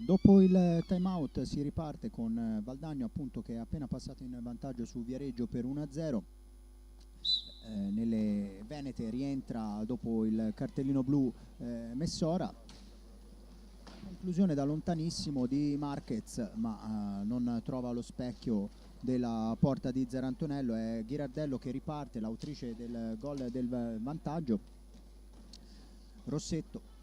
Dopo il time out si riparte con Valdagno appunto che è appena passato in vantaggio su Viareggio per 1-0. Nelle Venete rientra dopo il cartellino blu Messora. Conclusione da lontanissimo di Marquez, ma non trova lo specchio della porta di Zerantonello. È Ghirardello che riparte, l'autrice del gol del vantaggio. Rossetto,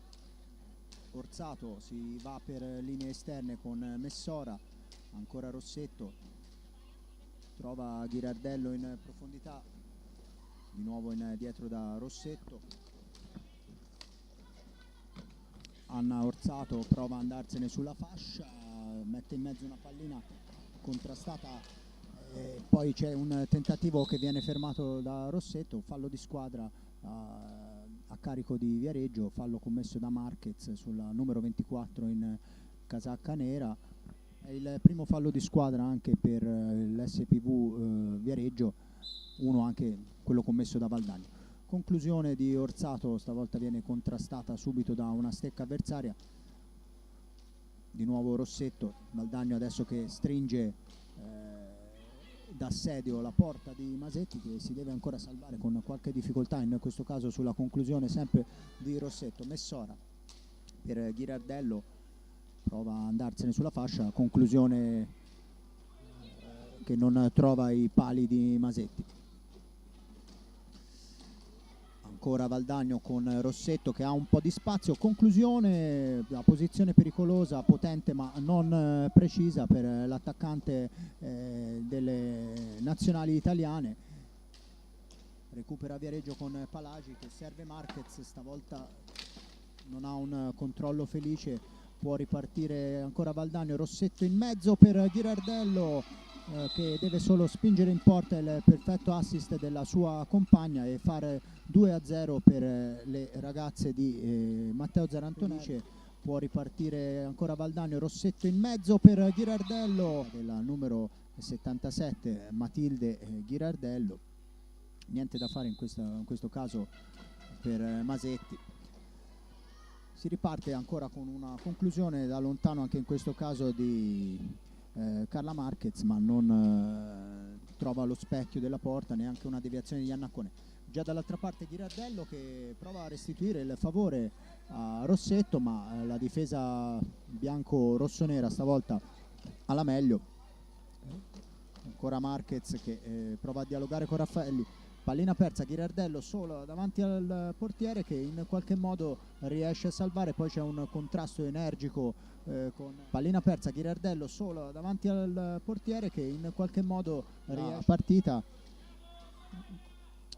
Orsato si va per linee esterne con Messora, ancora Rossetto, trova Ghirardello in profondità, di nuovo dietro da Rossetto. Anna Orsato prova ad andarsene sulla fascia, mette in mezzo una pallina contrastata, poi c'è un tentativo che viene fermato da Rossetto, fallo di squadra a carico di Viareggio, fallo commesso da Marquez sulla numero 24 in casacca nera. È il primo fallo di squadra anche per l'SPV Viareggio, uno anche quello commesso da Valdagno. Conclusione di Orsato, stavolta viene contrastata subito da una stecca avversaria. Di nuovo Rossetto, Valdagno adesso che stringe d'assedio la porta di Masetti, che si deve ancora salvare con qualche difficoltà, in questo caso sulla conclusione sempre di Rossetto. Messora per Ghirardello, prova ad andarsene sulla fascia, conclusione che non trova i pali di Masetti. Ancora Valdagno con Rossetto che ha un po' di spazio, conclusione, la posizione pericolosa, potente ma non precisa per l'attaccante delle nazionali italiane. Recupera Viareggio con Palagi che serve Marquez, stavolta non ha un controllo felice, può ripartire ancora Valdagno, Rossetto in mezzo per Ghirardello che deve solo spingere in porta il perfetto assist della sua compagna e fare 2-0 per le ragazze di Matteo Zerantonello. Può ripartire ancora Valdagno, Rossetto in mezzo per Ghirardello, della numero 77 Matilde Ghirardello. Niente da fare in questo caso per Masetti. Si riparte ancora con una conclusione da lontano anche in questo caso di Carla Marquez, ma non trova lo specchio della porta, neanche una deviazione di Iannaccone. Già dall'altra parte Ghirardello che prova a restituire il favore a Rossetto, ma la difesa bianco-rossonera stavolta alla meglio. Ancora Marquez che prova a dialogare con Raffaelli. Pallina persa, Ghirardello solo davanti al portiere che in qualche modo riesce a salvare, poi c'è un contrasto energico con pallina persa, Ghirardello solo davanti al portiere che in qualche modo riesce a partita.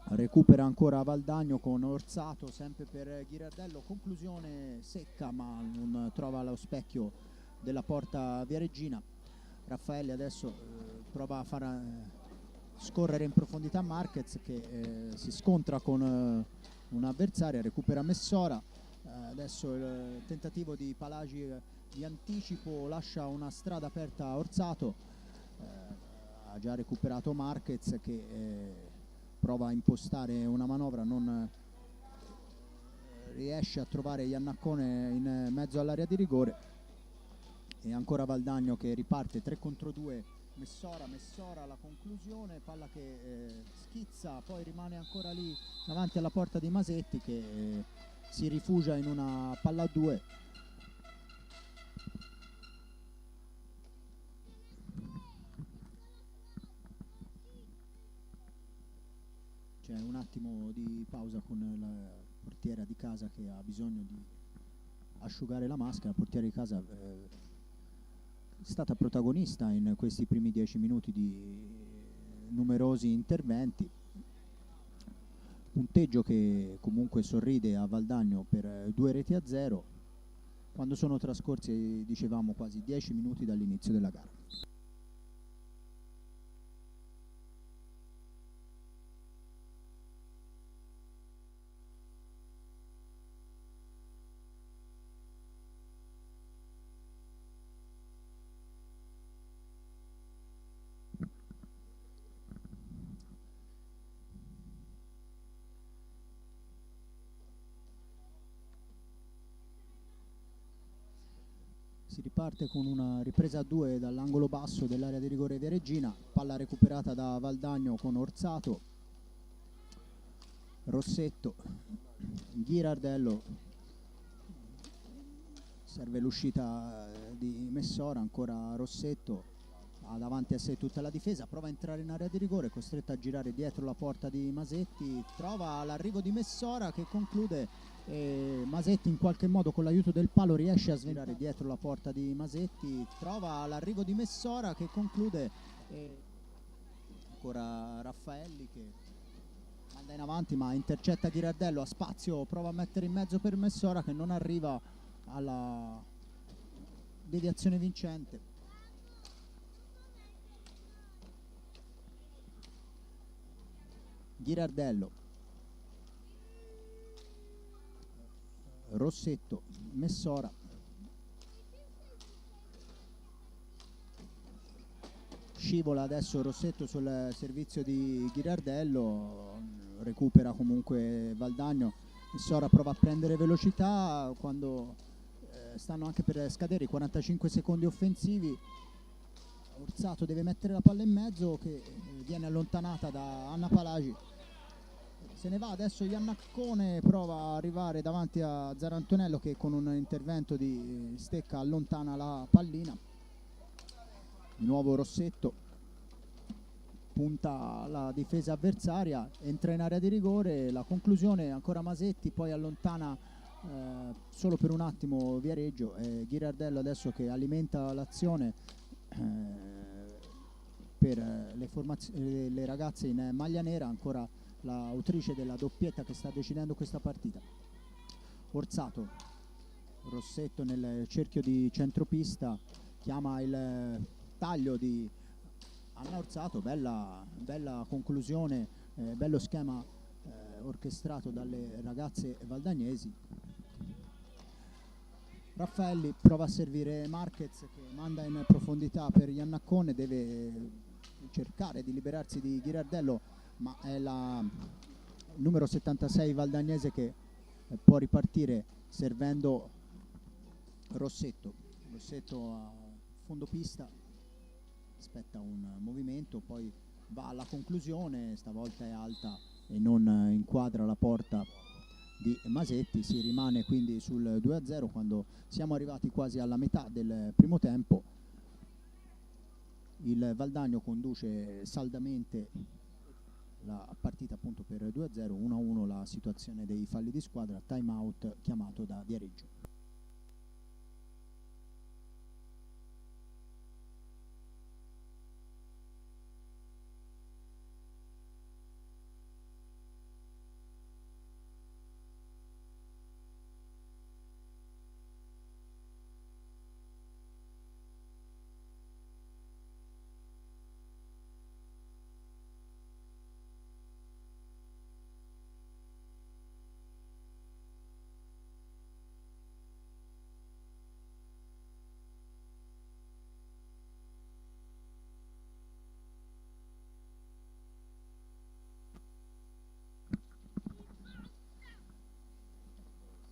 Recupera ancora Valdagno con Orsato sempre per Ghirardello, conclusione secca ma non trova lo specchio della porta viareggina. Raffaelli adesso prova a far scorrere in profondità Marquez che si scontra con un'avversaria, recupera Messora, adesso il tentativo di Palagi di anticipo lascia una strada aperta a Orsato, ha già recuperato Marquez che prova a impostare una manovra, non riesce a trovare Iannaccone in mezzo all'area di rigore e ancora Valdagno che riparte 3 contro 2. Messora la conclusione, palla che schizza, poi rimane ancora lì davanti alla porta di Masetti che si rifugia in una palla a 2. C'è un attimo di pausa con la portiera di casa che ha bisogno di asciugare la maschera. La portiera di casa è stata protagonista in questi primi 10 minuti di numerosi interventi. Punteggio che comunque sorride a Valdagno per 2-0 quando sono trascorsi, dicevamo, quasi 10 minuti dall'inizio della gara. Si riparte con una ripresa a 2 dall'angolo basso dell'area di rigore Viareggina, palla recuperata da Valdagno con Orsato, Rossetto, Ghirardello, serve l'uscita di Messora, ancora Rossetto, ha davanti a sé tutta la difesa, prova a entrare in area di rigore, costretto a girare dietro la porta di Masetti, trova l'arrivo di Messora che conclude, Masetti in qualche modo con l'aiuto del palo riesce a svirare dietro la porta di Masetti, trova l'arrivo di Messora che conclude, ancora Raffaelli che manda in avanti ma intercetta Ghirardello, a spazio prova a mettere in mezzo per Messora che non arriva alla deviazione vincente. Ghirardello, Rossetto, Messora, scivola adesso Rossetto sul servizio di Ghirardello, recupera comunque Valdagno, Messora prova a prendere velocità quando stanno anche per scadere i 45 secondi offensivi. Orsato deve mettere la palla in mezzo che viene allontanata da Anna Palagi, se ne va adesso Iannaccone, prova ad arrivare davanti a Zarantonello che con un intervento di Stecca allontana la pallina. Di nuovo Rossetto punta la difesa avversaria, entra in area di rigore, la conclusione ancora Masetti, poi allontana solo per un attimo Viareggio, Ghirardello adesso che alimenta l'azione per le ragazze in maglia nera, ancora l'autrice della doppietta che sta decidendo questa partita. Orsato, Rossetto nel cerchio di centropista, chiama il taglio di Anna Orsato, bella conclusione, bello schema orchestrato dalle ragazze valdagnesi. Raffaelli prova a servire Marquez che manda in profondità per Iannaccone, deve cercare di liberarsi di Ghirardello ma è la numero 76 valdagnese che può ripartire servendo Rossetto. Rossetto a fondo pista, aspetta un movimento, poi va alla conclusione, stavolta è alta e non inquadra la porta di Masetti, si rimane quindi sul 2-0 quando siamo arrivati quasi alla metà del primo tempo. Il Valdagno conduce saldamente la partita appunto per 2-0, 1-1 la situazione dei falli di squadra, time out chiamato da Viareggio.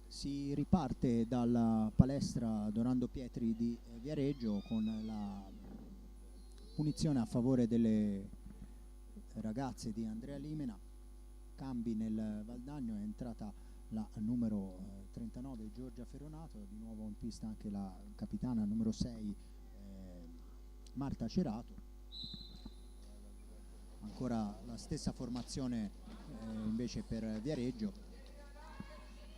Si riparte dalla palestra Dorando Pietri di Viareggio con la punizione a favore delle ragazze di Andrea Limena. Cambi nel Valdagno, è entrata la numero 39 Giorgia Ferronato, di nuovo in pista anche la capitana numero 6 Marta Cerato. Ancora la stessa formazione invece per Viareggio.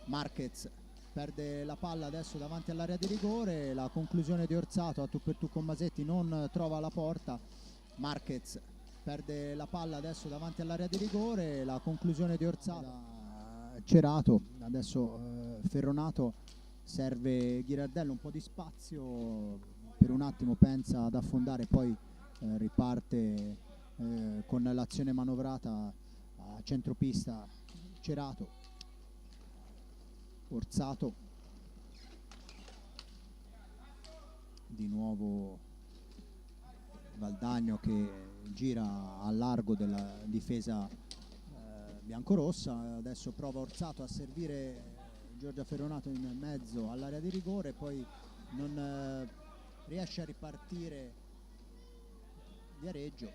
Marquez perde la palla adesso davanti all'area di rigore, la conclusione di Orsato a tu per tu con Masetti non trova la porta. Marquez perde la palla adesso davanti all'area di rigore, la conclusione di Orsato Cerato, adesso Ferronato serve Ghirardello, un po' di spazio, per un attimo pensa ad affondare, poi riparte con l'azione manovrata a centropista Cerato. Orsato, di nuovo Valdagno che gira a largo della difesa biancorossa, adesso prova Orsato a servire Giorgia Ferronato in mezzo all'area di rigore, poi non riesce a ripartire Viareggio.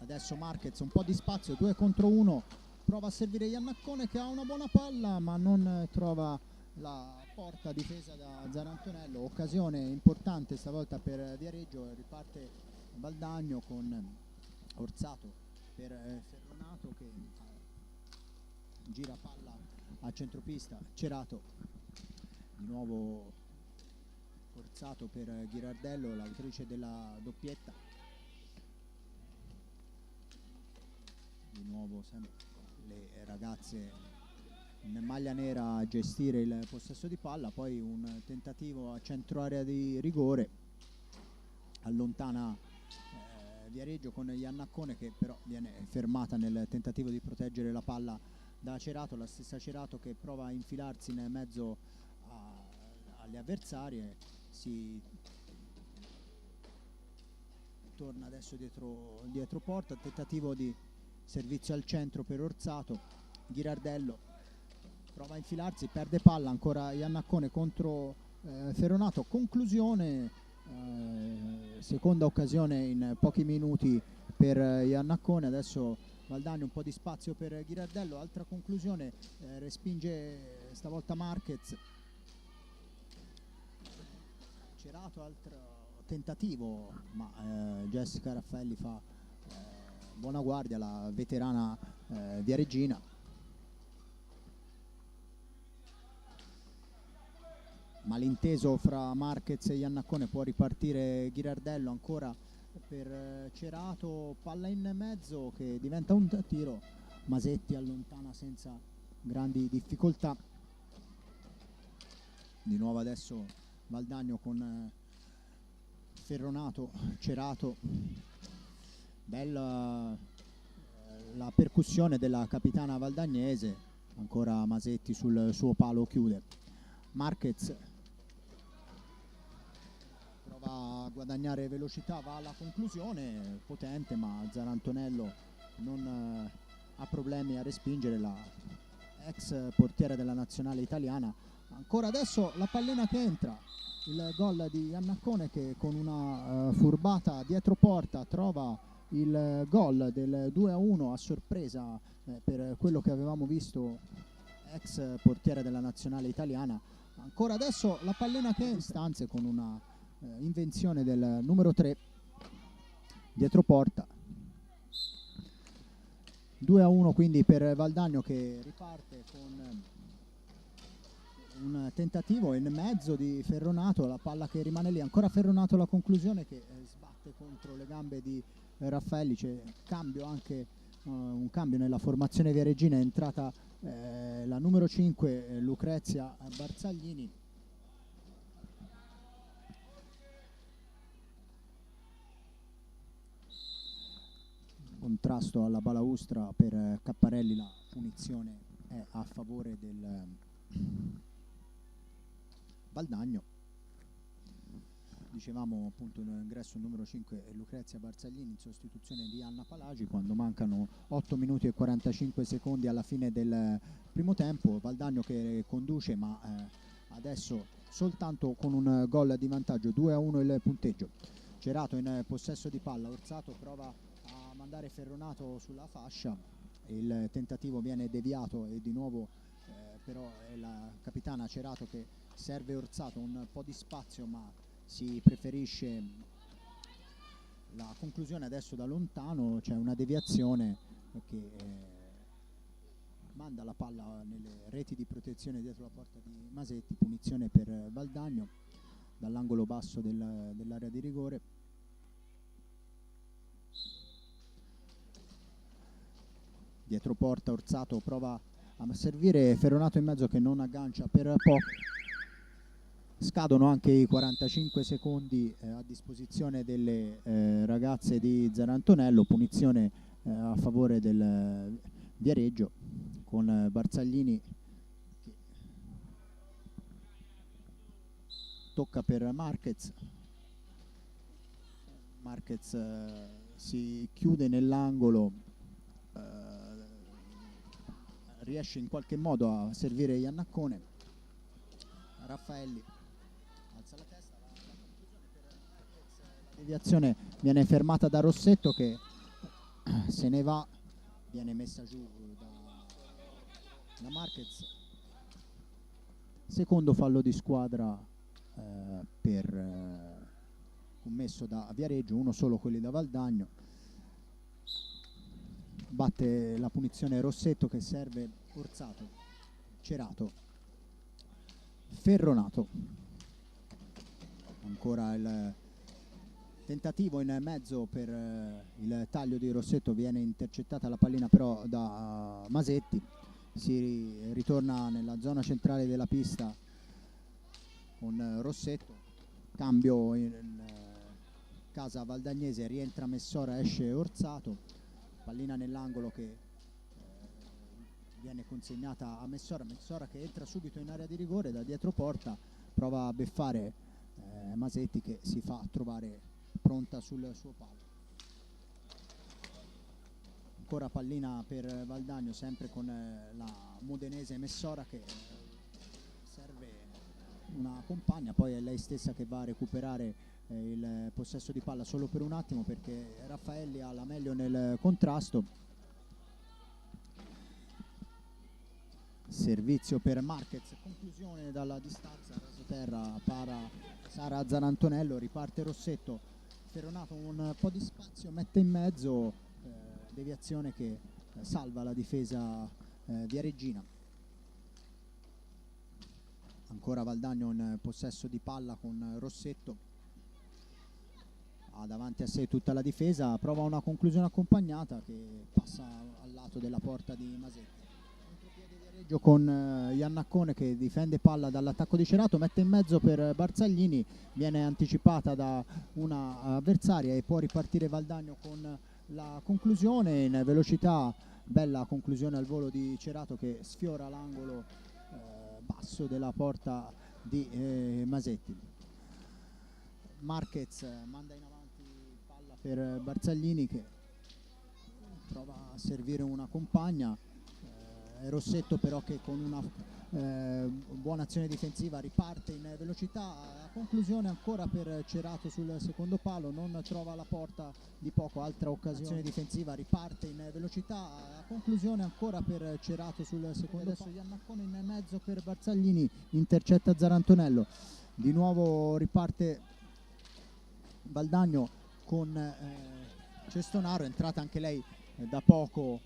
Adesso Marquez, un po' di spazio, 2 contro 1, prova a servire Iannaccone che ha una buona palla ma non trova la porta difesa da Zarantonello. Occasione importante stavolta per Viareggio, riparte Valdagno con Orsato per Ferronato che gira palla a centropista, Cerato, di nuovo Orsato per Ghirardello, l'autrice della doppietta. Di nuovo sempre le ragazze in maglia nera a gestire il possesso di palla, poi un tentativo a centro area di rigore, allontana Viareggio con Iannaccone che però viene fermata nel tentativo di proteggere la palla da Cerato, la stessa Cerato che prova a infilarsi nel mezzo alle avversarie. Si torna adesso dietro porta, tentativo di servizio al centro per Orsato, Ghirardello prova a infilarsi, perde palla, ancora Iannaccone contro Ferronato, conclusione, seconda occasione in pochi minuti per Iannaccone. Adesso Valdagno, un po' di spazio per Ghirardello, altra conclusione, respinge stavolta Marquez. Cerato, altro tentativo, ma Jessica Raffaelli fa buona guardia, la veterana viareggina. Malinteso fra Marquez e Iannaccone, può ripartire Ghirardello ancora per Cerato, palla in mezzo che diventa un tiro, Masetti allontana senza grandi difficoltà. Di nuovo adesso Valdagno con Ferronato, Cerato, bella la percussione della capitana valdagnese, ancora Masetti sul suo palo chiude. Marquez prova a guadagnare velocità, va alla conclusione, potente, ma Zarantonello non ha problemi a respingere, la ex portiera della nazionale italiana. Ancora adesso la pallina che entra, il gol di Iannaccone che con una furbata dietro porta trova il gol del 2-1 a sorpresa per quello che avevamo visto, ex portiera della nazionale italiana. Ancora adesso la pallina che in stanze con una invenzione del numero 3 dietro porta. 2-1 quindi per Valdagno che riparte con un tentativo in mezzo di Ferronato, la palla che rimane lì, ancora Ferronato, la conclusione che sbatte contro le gambe di Raffaelli. C'è cambio anche un cambio nella formazione viareggina, è entrata la numero 5 Lucrezia Barzaglini. Contrasto alla balaustra per Capparelli, la punizione è a favore del Valdagno. Dicevamo appunto l'ingresso numero 5 Lucrezia Barzaglini in sostituzione di Anna Palagi quando mancano 8 minuti e 45 secondi alla fine del primo tempo. Valdagno che conduce, ma adesso soltanto con un gol di vantaggio, 2-1 il punteggio. Cerato in possesso di palla, Orsato prova a mandare Ferronato sulla fascia, il tentativo viene deviato e di nuovo però è la capitana Cerato che serve Orsato, un po' di spazio ma si preferisce la conclusione adesso da lontano. C'è una deviazione che manda la palla nelle reti di protezione dietro la porta di Masetti, punizione per Valdagno dall'angolo basso dell'area di rigore. Dietro porta Orsato prova a servire Ferronato in mezzo che non aggancia per poco. Scadono anche i 45 secondi a disposizione delle ragazze di Zarantonello, punizione a favore del Viareggio con Barzaglini che tocca per Marquez. Marquez si chiude nell'angolo, riesce in qualche modo a servire Iannaccone. Raffaelli alza la testa, la conclusione per Marquez, la deviazione viene fermata da Rossetto che se ne va, viene messa giù da Marquez. Secondo fallo di squadra commesso da Viareggio, uno solo quelli da Valdagno. Batte la punizione Rossetto che serve Orzato, Cerato, Ferronato. Ancora il tentativo in mezzo per il taglio di Rossetto, viene intercettata la pallina però da Masetti. Si ritorna nella zona centrale della pista con Rossetto, cambio in casa valdagnese, rientra Messora, esce Orzato, pallina nell'angolo che viene consegnata a Messora che entra subito in area di rigore da dietro porta, prova a beffare Masetti che si fa trovare pronta sul suo palo. Ancora pallina per Valdagno, sempre con la modenese Messora che serve una compagna, poi è lei stessa che va a recuperare il possesso di palla solo per un attimo perché Raffaelli ha la meglio nel contrasto. Servizio per Marquez, conclusione dalla distanza, rasoterra para Sara Zanantonello, riparte Rossetto, Ferronato un po' di spazio, mette in mezzo, deviazione che salva la difesa viareggina. Ancora Valdagno in possesso di palla con Rossetto, ha davanti a sé tutta la difesa, prova una conclusione accompagnata che passa al lato della porta di Masetti. Con Iannaccone che difende palla dall'attacco di Cerato, mette in mezzo per Barzaglini, viene anticipata da una avversaria e può ripartire Valdagno con la conclusione in velocità. Bella conclusione al volo di Cerato che sfiora l'angolo basso della porta di Masetti. Marquez manda in avanti palla per Barzaglini che prova a servire una compagna. Rossetto però che con una buona azione difensiva riparte in velocità, a conclusione ancora per Cerato sul secondo palo, non trova la porta di poco, altra occasione difensiva, riparte in velocità, a conclusione ancora per Cerato sul secondo palo. Iannaccone in mezzo per Barzaglini, intercetta Zarantonello, di nuovo riparte Valdagno con Cestonaro, entrata anche lei da poco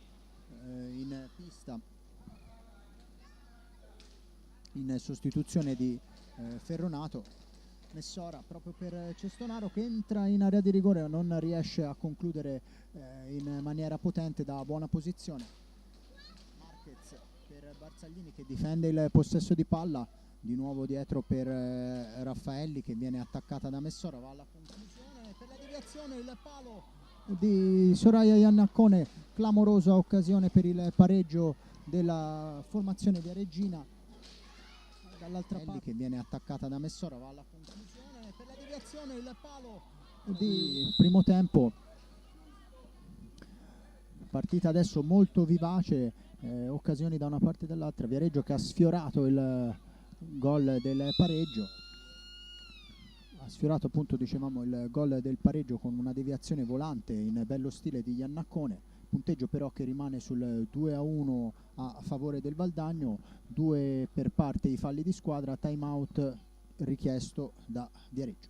in pista in sostituzione di Ferronato. Messora proprio per Cestonaro che entra in area di rigore, non riesce a concludere in maniera potente da buona posizione. Marquez per Barzaglini che difende il possesso di palla, di nuovo dietro per Raffaelli che viene attaccata da Messora, va alla conclusione per la deviazione, il palo di Soraya Iannaccone, clamorosa occasione per il pareggio della formazione viareggina. Dall'altra parte che viene attaccata da Messora, va alla conclusione per la deviazione, il palo di primo tempo. Partita adesso molto vivace, occasioni da una parte e dall'altra. Viareggio che ha sfiorato il gol del pareggio, ha sfiorato appunto, dicevamo, il gol del pareggio con una deviazione volante in bello stile di Iannaccone. Punteggio però che rimane sul 2-1 a favore del Valdagno, 2 per parte i falli di squadra, time out richiesto da Viareggio.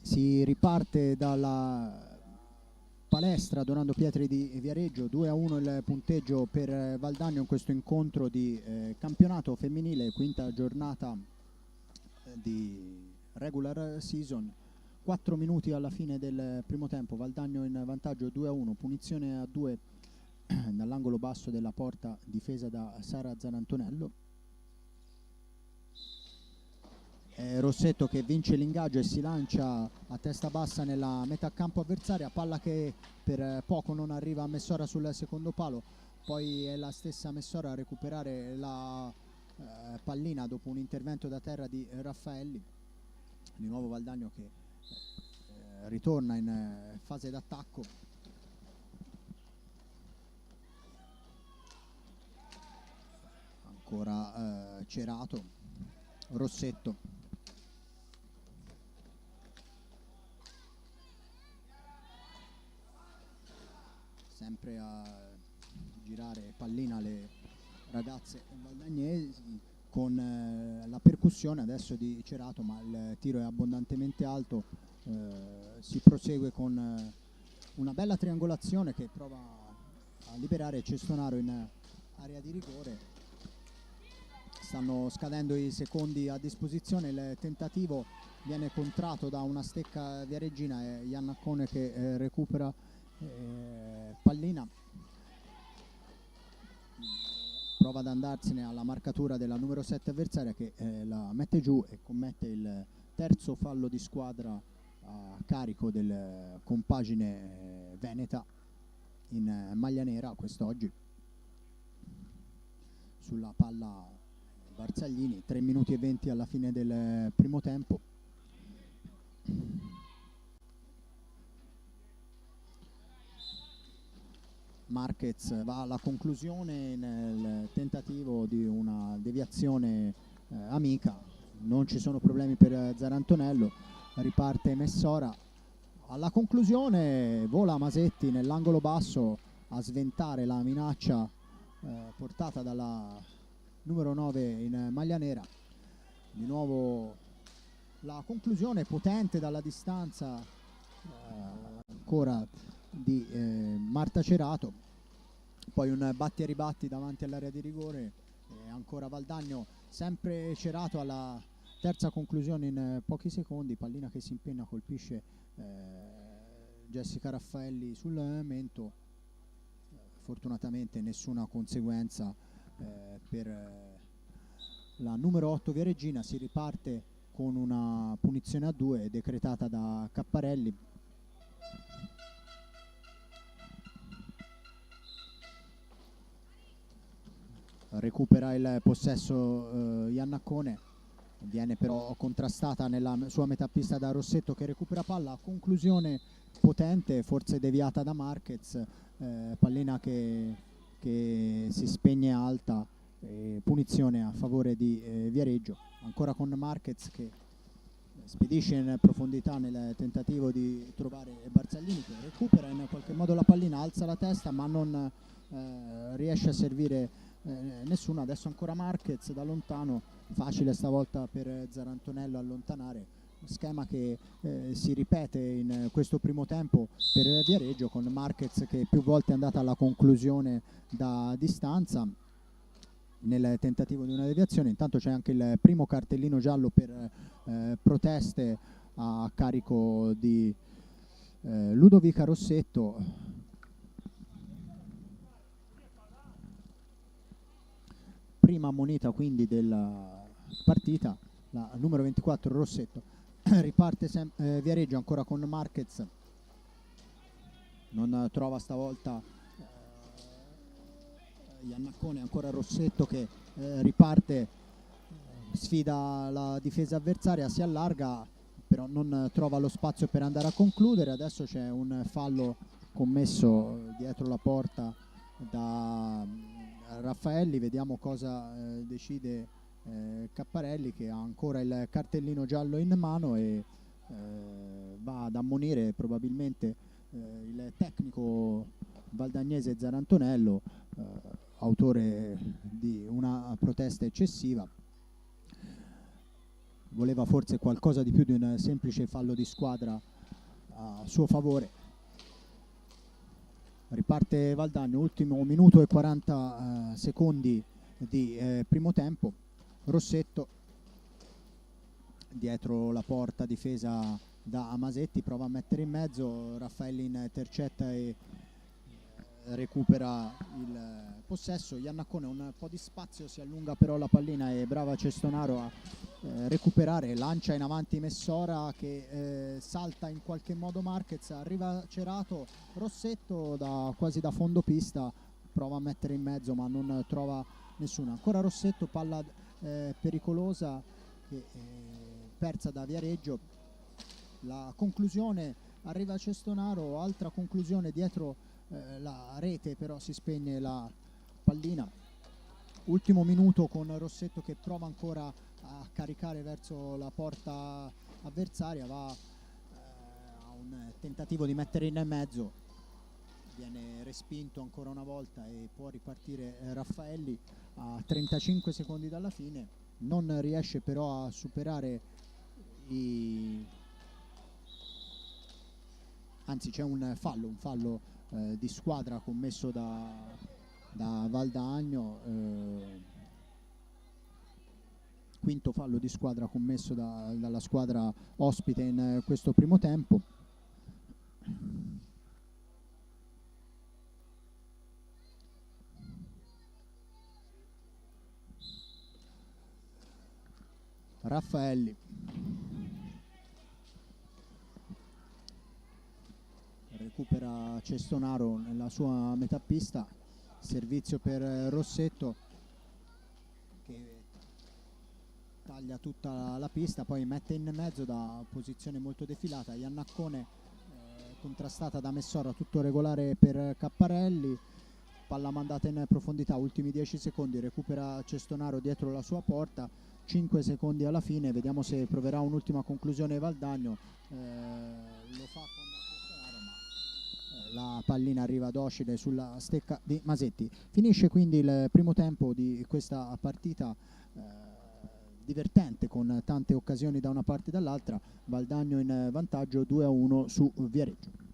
Si riparte dalla palestra Donando Pietri di Viareggio, 2-1 il punteggio per Valdagno in questo incontro di campionato femminile, quinta giornata di regular season. 4 minuti alla fine del primo tempo, Valdagno in vantaggio 2-1, punizione a 2 dall'angolo basso della porta difesa da Sara Zanantonello. Rossetto che vince l'ingaggio e si lancia a testa bassa nella metà campo avversaria, palla che per poco non arriva a Messora sul secondo palo, poi è la stessa Messora a recuperare la pallina dopo un intervento da terra di Raffaelli. Di nuovo Valdagno che ritorna in fase d'attacco. Ancora Cerato, Rossetto. Sempre a girare pallina le ragazze valdagnesi con la percussione adesso di Cerato, ma il tiro è abbondantemente alto. Si prosegue con una bella triangolazione che prova a liberare Cestonaro in area di rigore. Stanno scadendo i secondi a disposizione, il tentativo viene contratto da una stecca viareggina, è Iannaccone che recupera pallina, prova ad andarsene alla marcatura della numero 7 avversaria che la mette giù e commette il terzo fallo di squadra a carico del compagine veneta in maglia nera quest'oggi. Sulla palla Barzaglini, 3 minuti e 20 alla fine del primo tempo. Marquez va alla conclusione nel tentativo di una deviazione amica, non ci sono problemi per Zarantonello, riparte Messora, alla conclusione vola Masetti nell'angolo basso a sventare la minaccia portata dalla numero 9 in maglia nera. Di nuovo la conclusione potente dalla distanza ancora di Marta Cerato, poi un batti e ribatti davanti all'area di rigore, ancora Valdagno, sempre Cerato alla terza conclusione in pochi secondi, pallina che si impenna, colpisce Jessica Raffaelli sul mento, fortunatamente nessuna conseguenza per la numero 8 Viareggina. Si riparte con una punizione a 2 decretata da Capparelli. Recupera il possesso Iannaccone, viene però contrastata nella sua metà pista da Rossetto che recupera palla, conclusione potente, forse deviata da Marquez, pallina che si spegne alta, punizione a favore di Viareggio, ancora con Marquez che spedisce in profondità nel tentativo di trovare Barzaglini che recupera in qualche modo la pallina, alza la testa ma non riesce a servire nessuno. Adesso ancora Marquez da lontano, facile stavolta per Zarantonello allontanare, schema che si ripete in questo primo tempo per Viareggio, con Marquez che più volte è andata alla conclusione da distanza nel tentativo di una deviazione. Intanto c'è anche il primo cartellino giallo per proteste a carico di Ludovica Rossetto. Prima ammonita quindi della partita, la numero 24 Rossetto. Riparte Viareggio ancora con Marquez, non trova stavolta Iannaccone, ancora Rossetto che riparte, sfida la difesa avversaria, si allarga però non trova lo spazio per andare a concludere. Adesso c'è un fallo commesso dietro la porta da Raffaelli, vediamo cosa decide Capparelli, che ha ancora il cartellino giallo in mano e va ad ammonire probabilmente il tecnico valdagnese Zarantonello, autore di una protesta eccessiva. voleva forse qualcosa di più di un semplice fallo di squadra a suo favore. Riparte Valdagno, ultimo minuto e 40 secondi di primo tempo. Rossetto dietro la porta difesa da Masetti, prova a mettere in mezzo, Raffaelli intercetta e recupera il possesso. Iannaccone un po' di spazio, si allunga però la pallina e brava Cestonaro a recuperare, lancia in avanti Messora che salta in qualche modo Marquez, arriva Cerato, Rossetto quasi da fondo pista, prova a mettere in mezzo ma non trova nessuno. Ancora Rossetto, palla pericolosa che persa da Viareggio. La conclusione arriva Cestonaro, altra conclusione dietro la rete, però si spegne la pallina. Ultimo minuto con Rossetto che prova ancora a caricare verso la porta avversaria, va a un tentativo di mettere in mezzo, viene respinto ancora una volta e può ripartire Raffaelli a 35 secondi dalla fine. Non riesce però a superare anzi c'è un fallo di squadra commesso da Valdagno, quinto fallo di squadra commesso dalla squadra ospite in questo primo tempo. Raffaelli recupera Cestonaro nella sua metà pista, servizio per Rossetto che taglia tutta la pista, poi mette in mezzo da posizione molto defilata. Iannaccone contrastata da Messora, tutto regolare per Capparelli, palla mandata in profondità, ultimi 10 secondi, recupera Cestonaro dietro la sua porta, 5 secondi alla fine, vediamo se proverà un'ultima conclusione Valdagno. Lo fa con Cestonaro ma la pallina arriva docile sulla stecca di Masetti. Finisce quindi il primo tempo di questa partita divertente con tante occasioni da una parte e dall'altra. Valdagno in vantaggio 2-1 su Viareggio.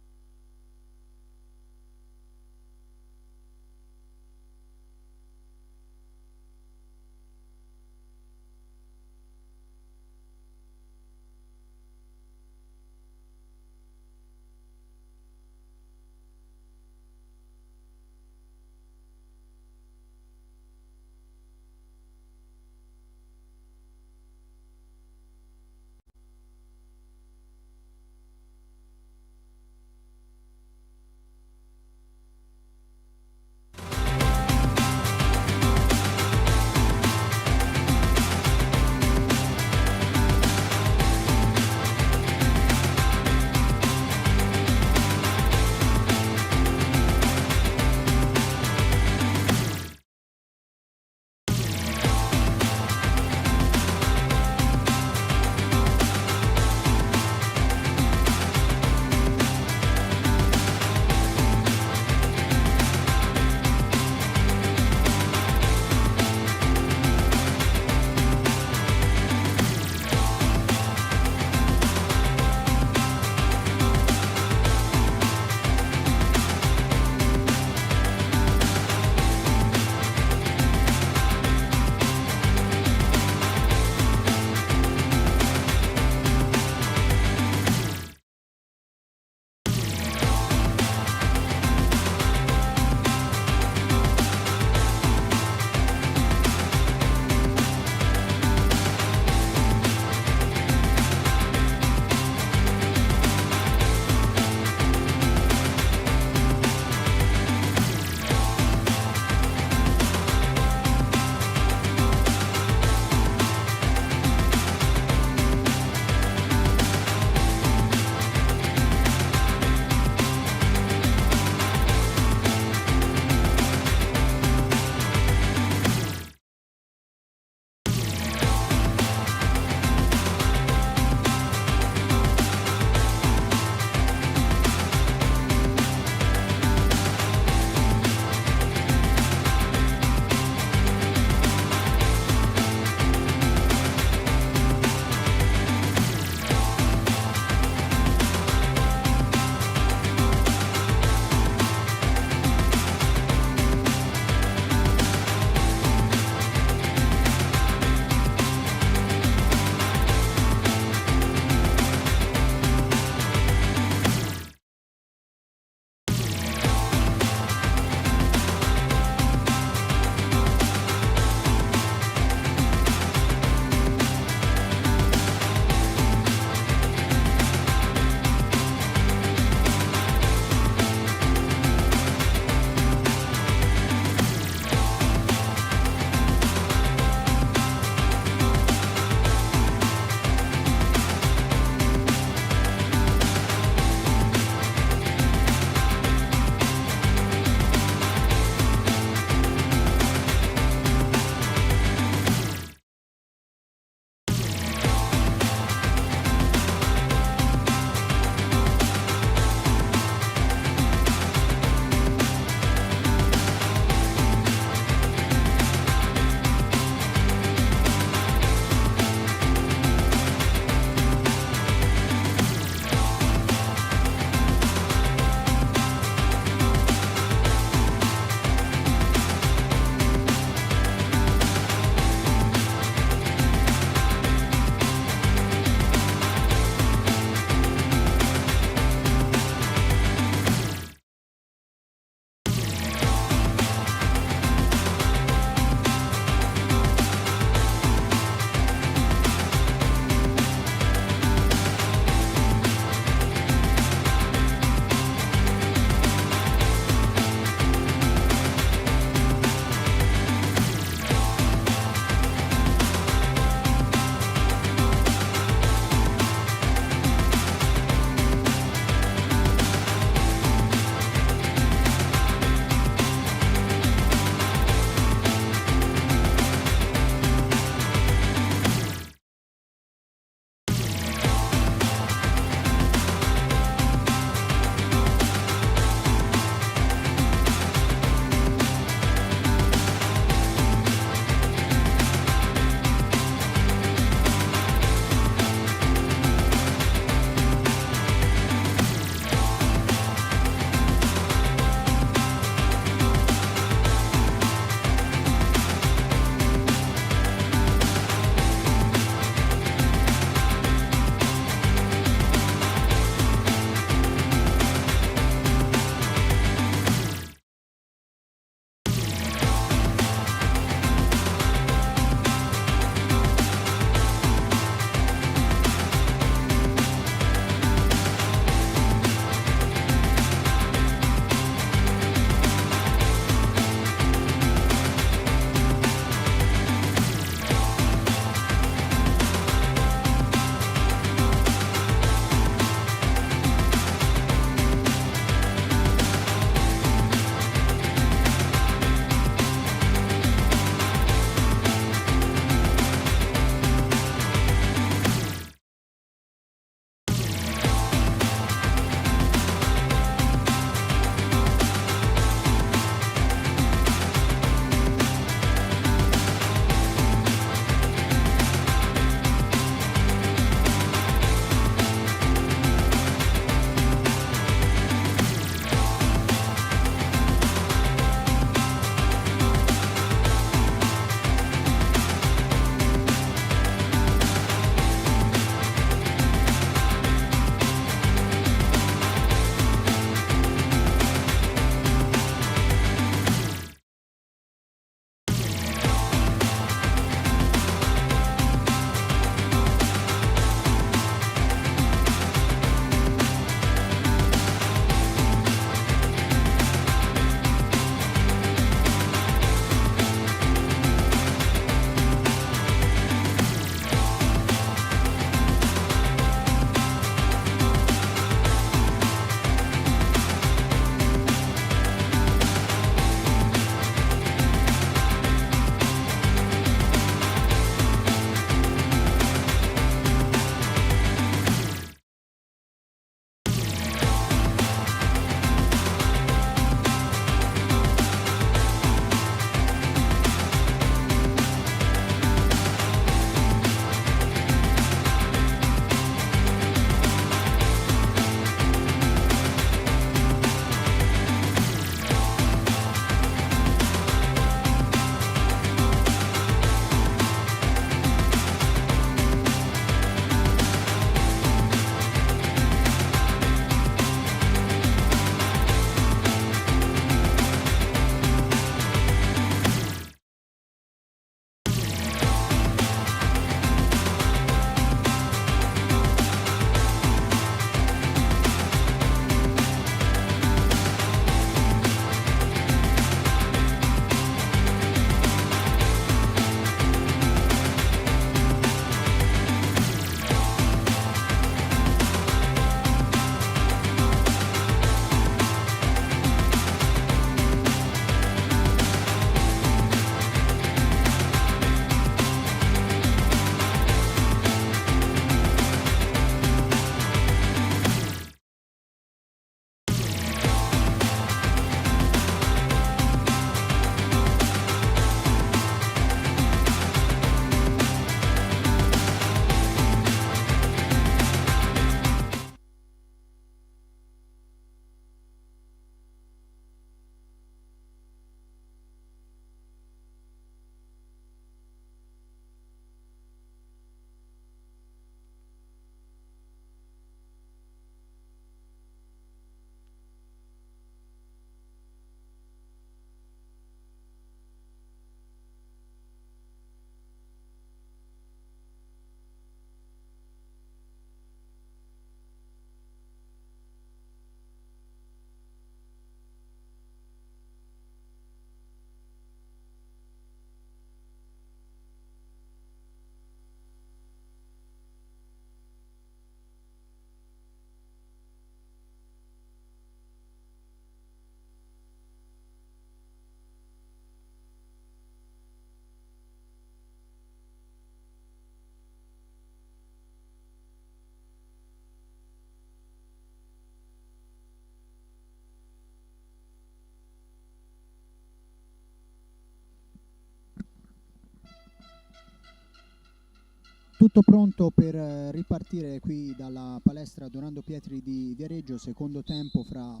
Tutto pronto per ripartire qui dalla palestra Donando Pietri di Viareggio, secondo tempo fra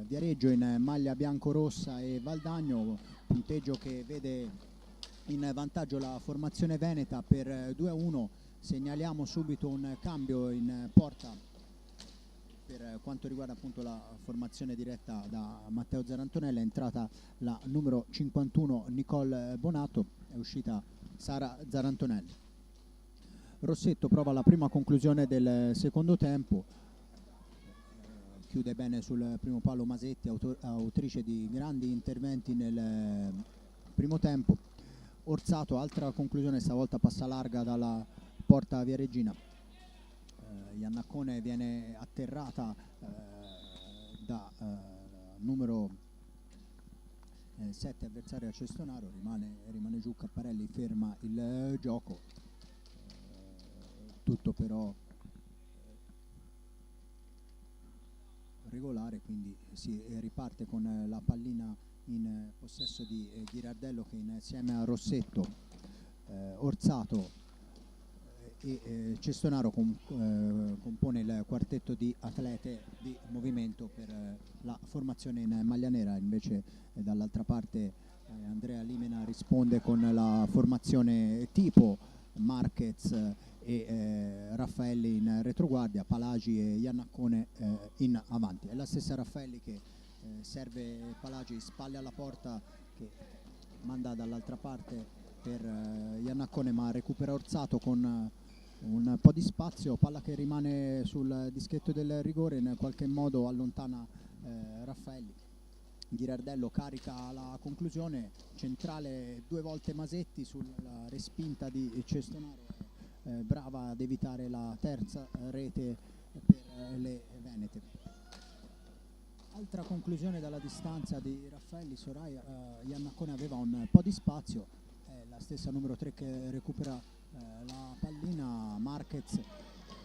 Viareggio in maglia bianco-rossa e Valdagno, punteggio che vede in vantaggio la formazione veneta per 2-1. Segnaliamo subito un cambio in porta per quanto riguarda appunto la formazione diretta da Matteo Zarantonelli. È entrata la numero 51 Nicole Bonato, è uscita Sara Zarantonelli. Rossetto prova la prima conclusione del secondo tempo, chiude bene sul primo palo Masetti, autrice di grandi interventi nel primo tempo. Orsato, altra conclusione, stavolta passa larga dalla porta Viareggina. Iannaccone viene atterrata da numero 7 avversaria Cestonaro, rimane giù Capparelli, ferma il gioco. Tutto però regolare, quindi si riparte con la pallina in possesso di Ghirardello, che insieme a Rossetto, Orsato e Cestonaro compone il quartetto di atlete di movimento per la formazione in maglia nera. Invece dall'altra parte Andrea Limena risponde con la formazione tipo Marquez e Raffaelli in retroguardia, Palagi e Iannaccone in avanti. È la stessa Raffaelli che serve Palagi, spalle alla porta, che manda dall'altra parte per Iannaccone, ma recupera Orsato con un po' di spazio, palla che rimane sul dischetto del rigore, in qualche modo allontana Raffaelli. Ghirardello carica la conclusione, centrale 2 volte Masetti sulla respinta di Cestonaro, brava ad evitare la terza rete per le venete. Altra conclusione dalla distanza di Raffaelli. Soraya Iannaccone aveva un po' di spazio, la stessa numero 3 che recupera la pallina. Marquez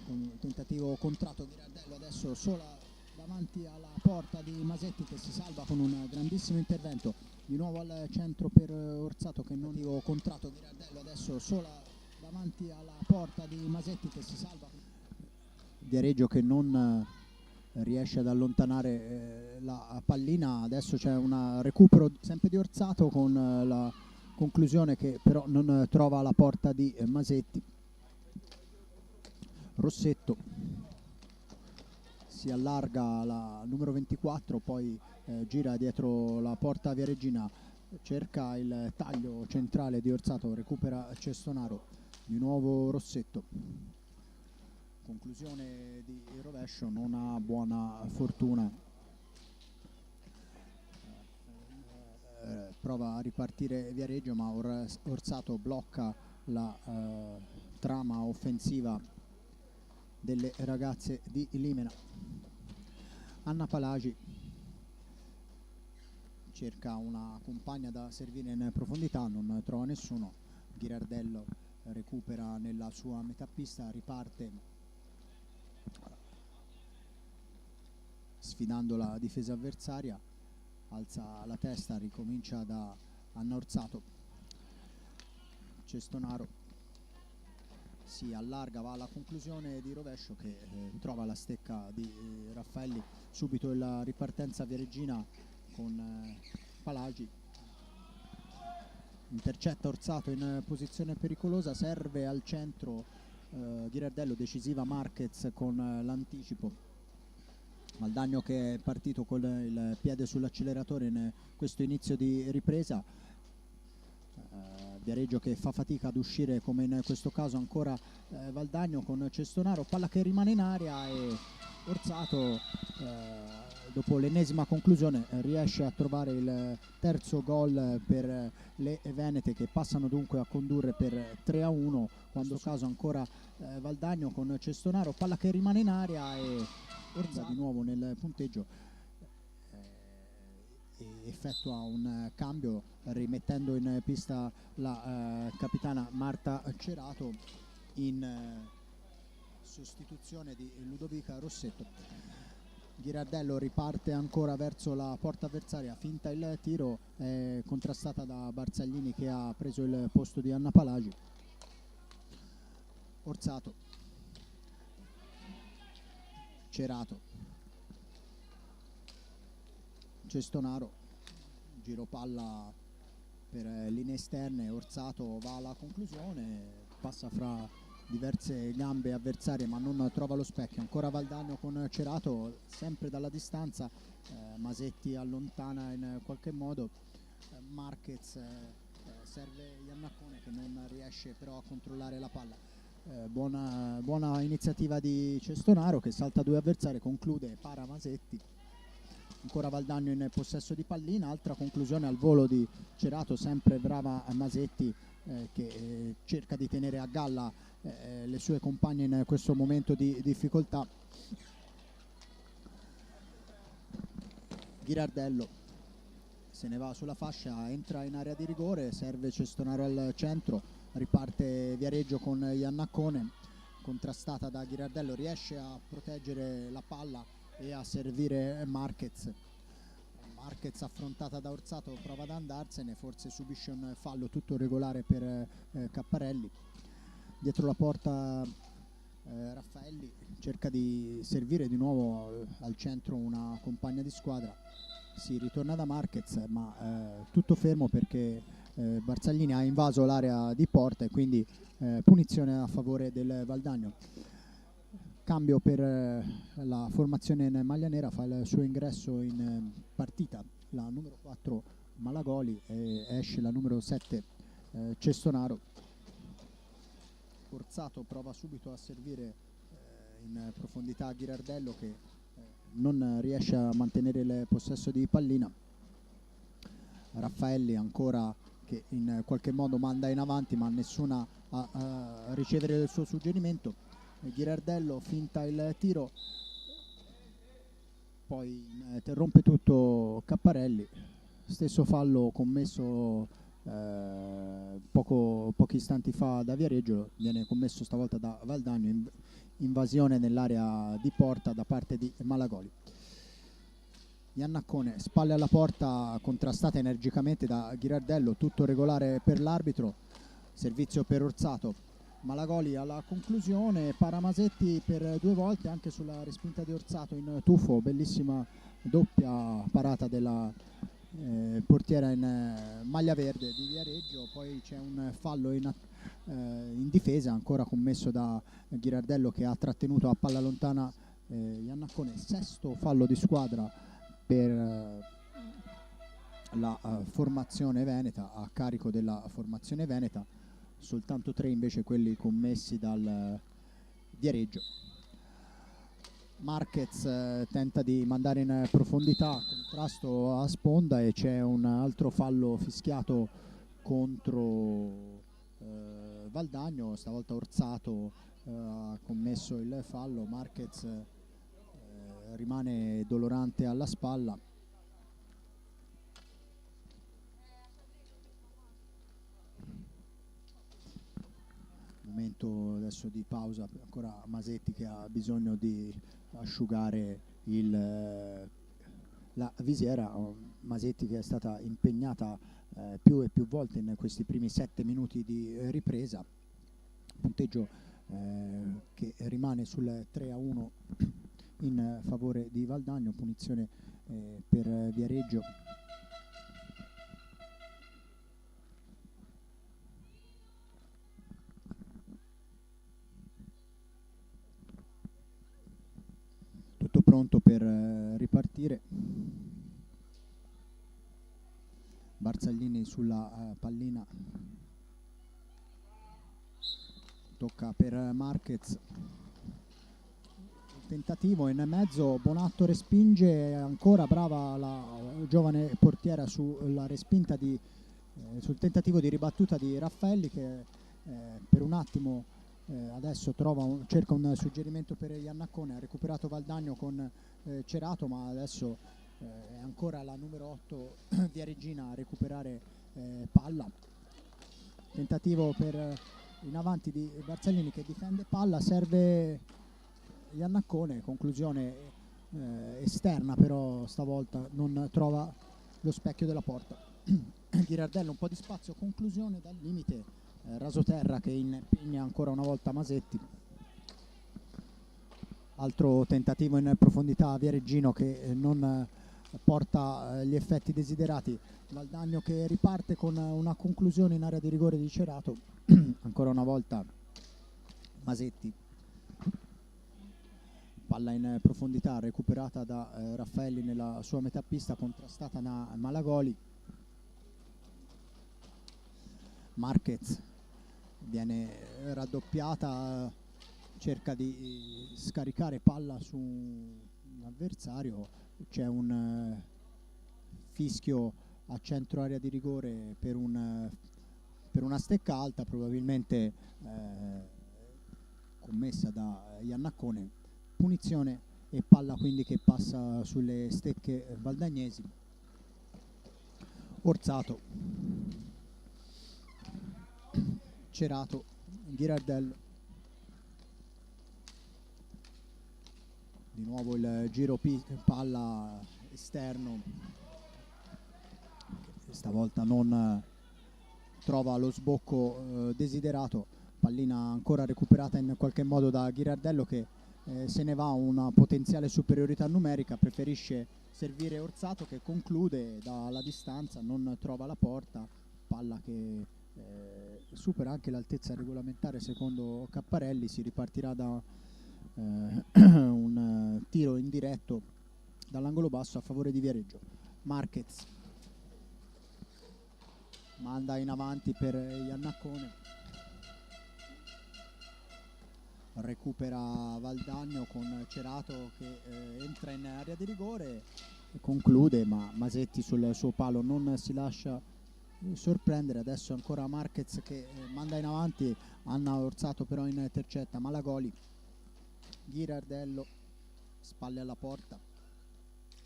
con un tentativo contratto, Ghirardello adesso sola davanti alla porta di Masetti, che si salva con un grandissimo intervento, di nuovo al centro per Orsato, che non dico contratto. Ghirardello adesso sola davanti alla porta di Masetti, che si salva. Viareggio che non riesce ad allontanare la pallina. Adesso c'è un recupero sempre di Orsato, con la conclusione che però non trova la porta di Masetti. Rossetto si allarga la numero 24, poi gira dietro la porta viareggina, cerca il taglio centrale di Orsato, recupera Cestonaro, di nuovo Rossetto. Conclusione di rovescio, non ha buona fortuna. Prova a ripartire Viareggio, ma Orsato blocca la trama offensiva delle ragazze di Limena. Anna Palagi cerca una compagna da servire in profondità, non trova nessuno. Ghirardello recupera nella sua metà pista, riparte sfidando la difesa avversaria, alza la testa, ricomincia da Anna Orsato. Cestonaro si allarga, va alla conclusione di rovescio, che trova la stecca di Raffaelli. Subito la ripartenza viareggina con Palagi, intercetta Orsato in posizione pericolosa, serve al centro Ghirardello, decisiva Marquez con l'anticipo. Valdagno che è partito con il piede sull'acceleratore in questo inizio di ripresa. Viareggio che fa fatica ad uscire, come in questo caso ancora Valdagno con Cestonaro, palla che rimane in aria, e Orsato dopo l'ennesima conclusione riesce a trovare il terzo gol per le venete, che passano dunque a condurre per 3-1. Quando caso ancora Valdagno con Cestonaro, palla che rimane in aria, e Orsato di nuovo nel punteggio effettua un cambio, rimettendo in pista la capitana Marta Cerato in sostituzione di Ludovica Rossetto. Ghirardello riparte ancora verso la porta avversaria, finta il tiro, è contrastata da Barzaglini, che ha preso il posto di Anna Palagi. Orsato, Cerato, Cestonaro, giro palla per linee esterne, Orsato va alla conclusione, passa fra diverse gambe avversarie ma non trova lo specchio. Ancora Valdagno con Cerato, sempre dalla distanza, Masetti allontana in qualche modo, Marquez serve Iannacone che non riesce però a controllare la palla. Buona iniziativa di Cestonaro che salta due avversari, conclude, para Masetti. Ancora Valdagno in possesso di pallina, altra conclusione al volo di Cerato, sempre brava Masetti che cerca di tenere a galla le sue compagne in questo momento di difficoltà. Ghirardello se ne va sulla fascia, entra in area di rigore, serve Cestonaro al centro, riparte Viareggio con Iannaccone, contrastata da Ghirardello, riesce a proteggere la palla e a servire Marquez. Marquez affrontata da Orsato prova ad andarsene, forse subisce un fallo, tutto regolare per Capparelli. Dietro la porta Raffaelli cerca di servire di nuovo al centro una compagna di squadra, si ritorna da Marquez ma tutto fermo perché Barzaglini ha invaso l'area di porta e quindi punizione a favore del Valdagno. Cambio per la formazione in maglia nera, fa il suo ingresso in partita la numero 4 Malagoli e esce la numero 7 Cestonaro. Orsato prova subito a servire in profondità Ghirardello che non riesce a mantenere il possesso di pallina. Raffaelli ancora che in qualche modo manda in avanti ma nessuna a ricevere il suo suggerimento. Ghirardello finta il tiro, poi interrompe tutto Capparelli, stesso fallo commesso pochi istanti fa da Viareggio, viene commesso stavolta da Valdagno, invasione nell'area di porta da parte di Malagoli. Iannaccone, spalle alla porta, contrastata energicamente da Ghirardello, tutto regolare per l'arbitro, servizio per Orsato. Malagoli alla conclusione, para Masetti per due volte anche sulla respinta di Orsato in tuffo, bellissima doppia parata della portiera in maglia verde di Viareggio. Poi c'è un fallo in difesa ancora commesso da Ghirardello che ha trattenuto a palla lontana Iannaccone, sesto fallo di squadra per la formazione veneta, a carico della formazione veneta, soltanto 3 invece quelli commessi dal Viareggio. Marquez tenta di mandare in profondità, contrasto a sponda e c'è un altro fallo fischiato contro Valdagno, stavolta Orsato ha commesso il fallo, Marquez rimane dolorante alla spalla. Momento adesso di pausa, ancora Masetti che ha bisogno di asciugare la visiera. Masetti che è stata impegnata più e più volte in questi primi 7 minuti di ripresa, punteggio che rimane sul 3-1 in favore di Valdagno, punizione per Viareggio. Tutto pronto per ripartire. Barzaglini sulla pallina, tocca per Marquez, tentativo in mezzo, Bonatto respinge, ancora brava la giovane portiera sulla respinta sul tentativo di ribattuta di Raffaelli che per un attimo adesso cerca un suggerimento per Iannaccone, ha recuperato Valdagno con Cerato ma adesso è ancora la numero 8 Viareggina a recuperare palla, tentativo in avanti di Barzaglini che difende palla, serve Iannaccone, conclusione esterna però stavolta non trova lo specchio della porta. Ghirardello un po' di spazio, conclusione dal limite rasoterra che impegna ancora una volta Masetti. Altro tentativo in profondità Viareggino che non porta gli effetti desiderati. Valdagno che riparte con una conclusione in area di rigore di Cerato. Ancora una volta Masetti, palla in profondità recuperata da Raffaelli nella sua metà pista, contrastata da Malagoli. Marquez viene raddoppiata, cerca di scaricare palla su un avversario, c'è un fischio a centro area di rigore per una stecca alta, probabilmente commessa da Iannaccone. Punizione e palla quindi che passa sulle stecche valdagnesi. Orsato, Cerato, Ghirardello, di nuovo il giro palla esterno, stavolta non trova lo sbocco desiderato. Pallina ancora recuperata in qualche modo da Ghirardello che se ne va a una potenziale superiorità numerica, preferisce servire Orsato che conclude dalla distanza, non trova la porta, palla che supera anche l'altezza regolamentare secondo Capparelli. Si ripartirà da un tiro indiretto dall'angolo basso a favore di Viareggio. Marquez manda in avanti per Iannaccone, recupera Valdagno con Cerato che entra in area di rigore e conclude, ma Masetti sul suo palo non si lascia sorprendere. Adesso ancora Marquez che manda in avanti, Anna Orsato però intercetta. Malagoli, Ghirardello, spalle alla porta,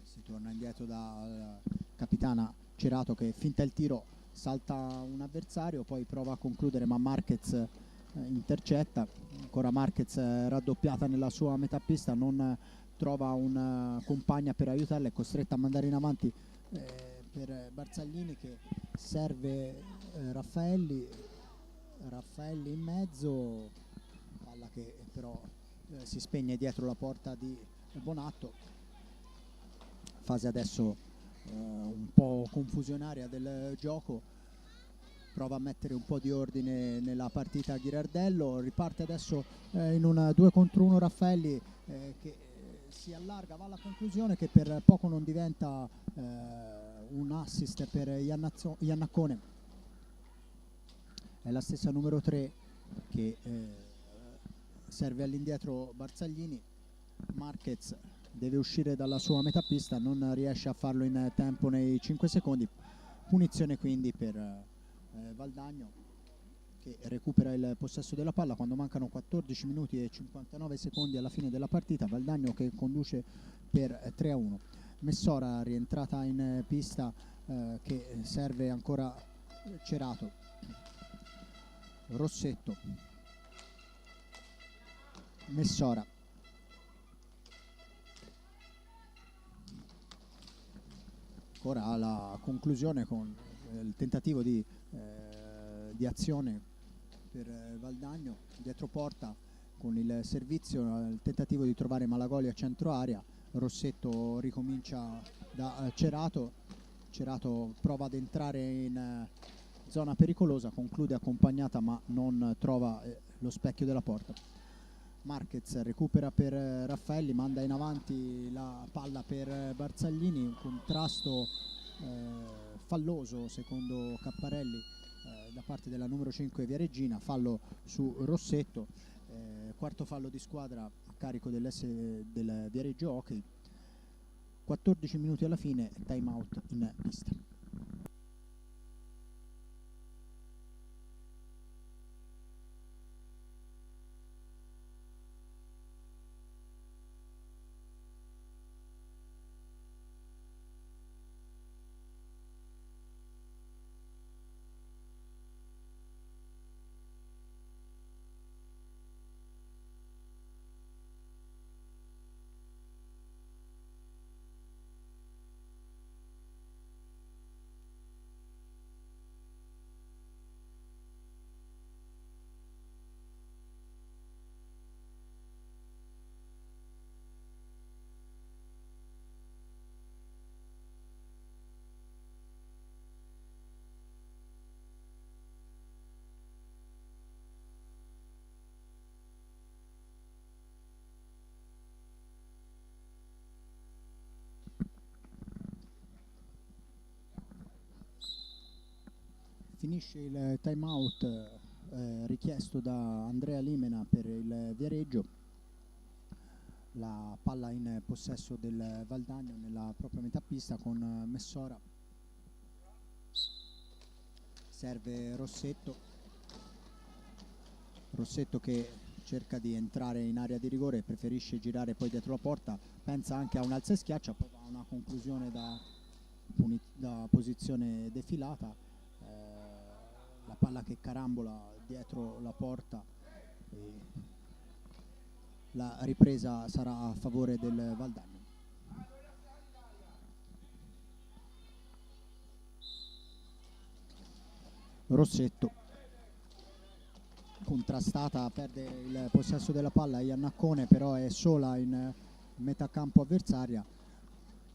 si torna indietro da capitana Cerato che finta il tiro, salta un avversario, poi prova a concludere ma Marquez intercetta. Ancora Marquez raddoppiata nella sua metà pista, non trova una compagna per aiutarla, è costretta a mandare in avanti per Barzaglini che serve Raffaelli in mezzo, palla che però si spegne dietro la porta di Bonatto. Fase adesso un po' confusionaria del gioco, prova a mettere un po' di ordine nella partita Ghirardello, riparte adesso in un 2 contro 1 Raffaelli che si allarga, va alla conclusione, che per poco non diventa un assist per Iannaccone. È la stessa numero 3 che serve all'indietro Barzaglini. Marquez deve uscire dalla sua metà pista, non riesce a farlo in tempo nei 5 secondi. Punizione quindi per Valdagno che recupera il possesso della palla quando mancano 14 minuti e 59 secondi alla fine della partita. Valdagno che conduce per 3-1. Messora rientrata in pista che serve ancora Cerato. Rossetto, Messora, ancora alla conclusione con il tentativo di azione per Valdagno dietro porta con il servizio, il tentativo di trovare Malagoli a centro area. Rossetto ricomincia da Cerato, Cerato prova ad entrare in zona pericolosa, conclude accompagnata ma non trova lo specchio della porta. Marquez recupera per Raffaelli, manda in avanti la palla per Barzaglini, un contrasto falloso secondo Capparelli da parte della numero 5 Viareggina, fallo su Rossetto, quarto fallo di squadra a carico del Viareggio Hockey. 14 minuti alla fine, time out in pista. finisce il time out richiesto da Andrea Limena per il Viareggio. La palla in possesso del Valdagno nella propria metà pista con Messora. Serve Rossetto che cerca di entrare in area di rigore, preferisce girare poi dietro la porta, pensa anche a un alza e schiaccia, poi va a una conclusione da posizione defilata, la palla che carambola dietro la porta e la ripresa sarà a favore del Valdagno. Rossetto, contrastata, perde il possesso della palla Iannaccone, però è sola in metà campo avversaria.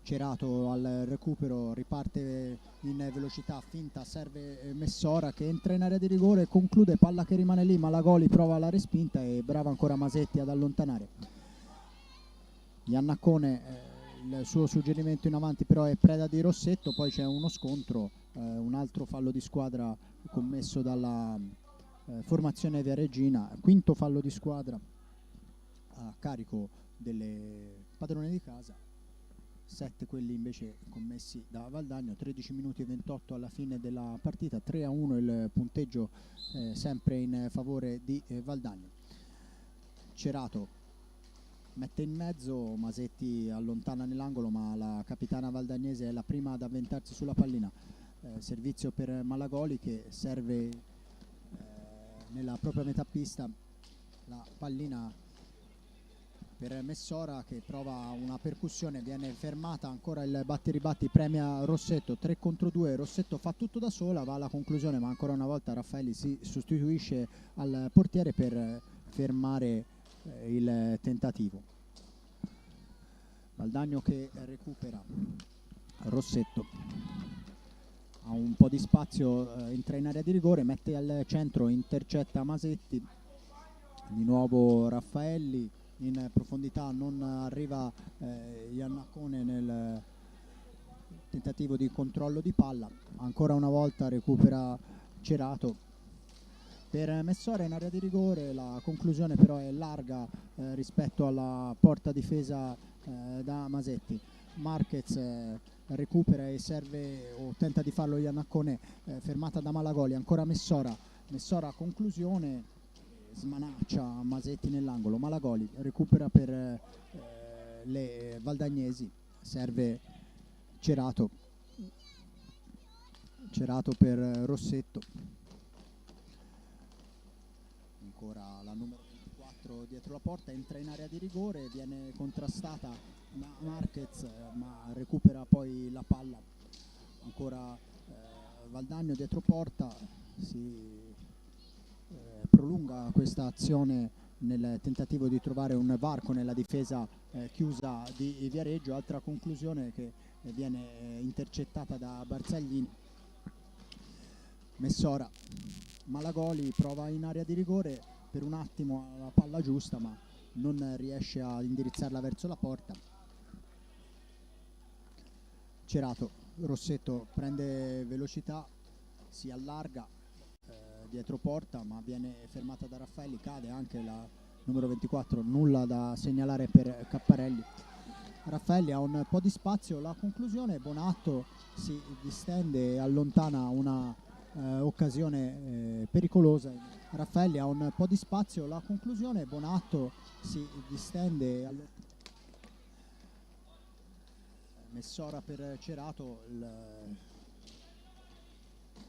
Cerato al recupero, riparte in velocità, finta, serve Messora che entra in area di rigore, conclude, palla che rimane lì, Malagoli prova la respinta e brava ancora Masetti ad allontanare. Iannaccone, il suo suggerimento in avanti però è preda di Rossetto, poi c'è uno scontro, un altro fallo di squadra commesso dalla formazione viareggina, quinto fallo di squadra a carico delle padrone di casa, 7 quelli invece commessi da Valdagno. 13 minuti e 28 alla fine della partita, 3-1 il punteggio, sempre in favore di Valdagno. Cerato mette in mezzo, Masetti allontana nell'angolo, ma la capitana valdagnese è la prima ad avventarsi sulla pallina. Servizio per Malagoli che serve nella propria metà pista, la pallina per Messora che prova una percussione, viene fermata, ancora il batti-ribatti, premia Rossetto, 3 contro 2, Rossetto fa tutto da sola, va alla conclusione, ma ancora una volta Raffaelli si sostituisce al portiere per fermare il tentativo. Valdagno che recupera, Rossetto ha un po' di spazio, entra in area di rigore, mette al centro, intercetta Masetti, di nuovo Raffaelli in profondità, non arriva Iannaccone nel tentativo di controllo di palla, ancora una volta recupera Cerato per Messora in area di rigore, la conclusione però è larga rispetto alla porta difesa da Masetti. Marquez recupera e serve o tenta di farlo Iannaccone, fermata da Malagoli, ancora Messora conclusione, smanaccia Masetti nell'angolo, Malagoli recupera per le valdagnesi, serve Cerato per Rossetto, ancora la numero 24 dietro la porta, entra in area di rigore, viene contrastata da Marquez ma recupera poi la palla, ancora Valdagno dietro porta, si prolunga questa azione nel tentativo di trovare un varco nella difesa chiusa di Viareggio, altra conclusione che viene intercettata da Barzaglini. Messora, Malagoli prova in area di rigore, per un attimo la palla giusta ma non riesce a indirizzarla verso la porta. Cerato, Rossetto prende velocità, si allarga dietro porta ma viene fermata da Raffaelli, cade anche la numero 24, nulla da segnalare per Capparelli. Raffaelli ha un po' di spazio, la conclusione, Bonatto si distende e allontana una occasione pericolosa. Raffaelli ha un po' di spazio, la conclusione, Bonatto si distende, Messora per Cerato, il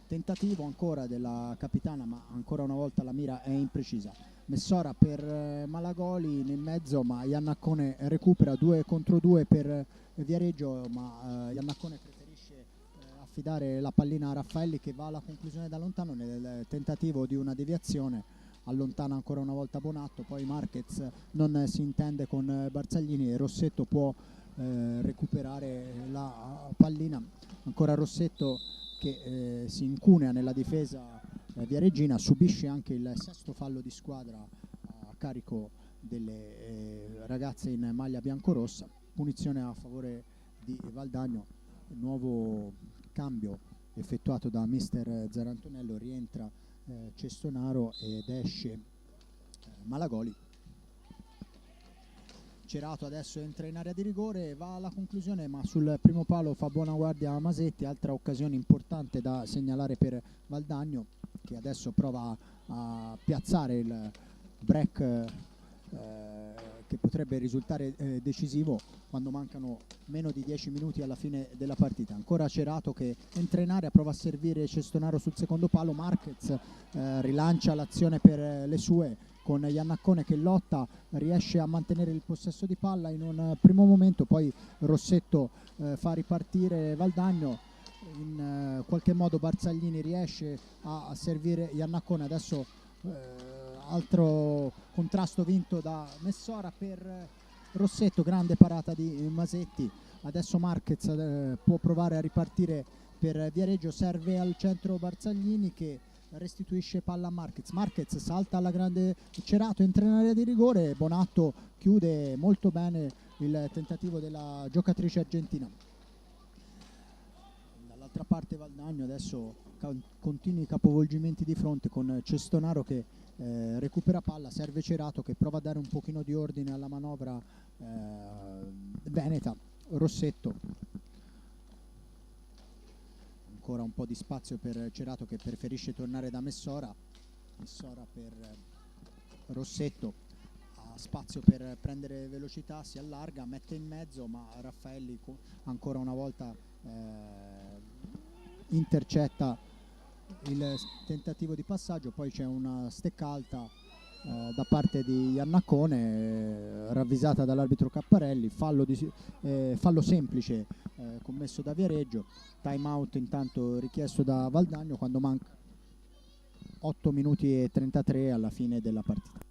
tentativo ancora della capitana ma ancora una volta la mira è imprecisa. Messora per Malagoli nel mezzo ma Iannaccone recupera, 2 contro 2 per Viareggio, ma Iannaccone preferisce affidare la pallina a Raffaelli che va alla conclusione da lontano nel tentativo di una deviazione, allontana ancora una volta Bonatto, poi Marquez non si intende con Barzaglini e Rossetto può recuperare la pallina, ancora Rossetto che si incunea nella difesa viareggina, subisce anche il 6° fallo di squadra a carico delle ragazze in maglia biancorossa, punizione a favore di Valdagno, nuovo cambio effettuato da mister Zarantonello. Rientra Cestonaro ed esce Malagoli. Cerato adesso entra in area di rigore, va alla conclusione, ma sul primo palo fa buona guardia Masetti. Altra occasione importante da segnalare per Valdagno, che adesso prova a piazzare il break che potrebbe risultare decisivo quando mancano meno di 10 minuti alla fine della partita. Ancora Cerato che entra in area, prova a servire Cestonaro sul secondo palo. Marquez rilancia l'azione per le sue con Iannaccone che lotta, riesce a mantenere il possesso di palla in un primo momento, poi Rossetto fa ripartire Valdagno. In qualche modo Barzaglini riesce a servire Iannaccone. Adesso altro contrasto vinto da Messora per Rossetto, grande parata di Masetti. Adesso Marquez può provare a ripartire per Viareggio, serve al centro Barzaglini che restituisce palla a Marquez. Marquez salta alla grande Cerato, entra in area di rigore, Bonatto chiude molto bene il tentativo della giocatrice argentina. Dall'altra parte Valdagno adesso continui i capovolgimenti di fronte con Cestonaro che recupera palla, serve Cerato che prova a dare un pochino di ordine alla manovra veneta. Rossetto, ancora un po' di spazio per Cerato che preferisce tornare da Messora. Messora per Rossetto, ha spazio per prendere velocità, si allarga, mette in mezzo, ma Raffaelli ancora una volta intercetta il tentativo di passaggio. Poi c'è una stecca alta da parte di Iannaccone, ravvisata dall'arbitro Capparelli, fallo semplice commesso da Viareggio. Time out intanto richiesto da Valdagno quando manca 8 minuti e 33 alla fine della partita.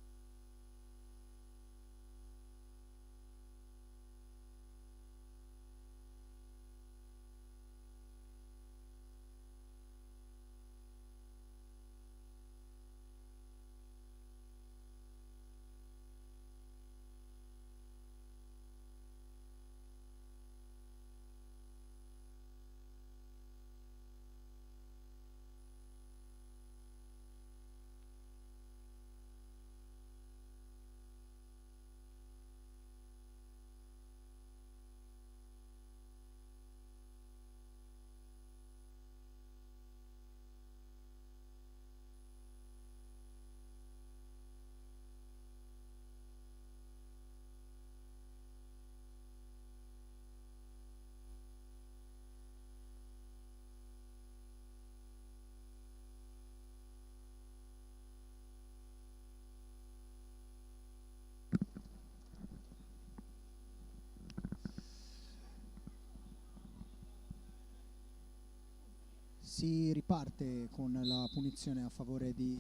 Si riparte con la punizione a favore di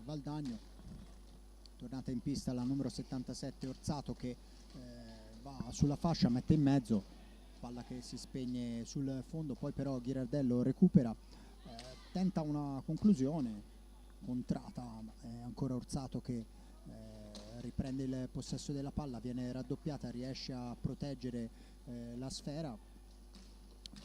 Valdagno. Tornata in pista la numero 77 Orzato che va sulla fascia, mette in mezzo, palla che si spegne sul fondo, poi però Ghirardello recupera, tenta una conclusione contrata, è ancora Orzato che riprende il possesso della palla, viene raddoppiata, riesce a proteggere la sfera,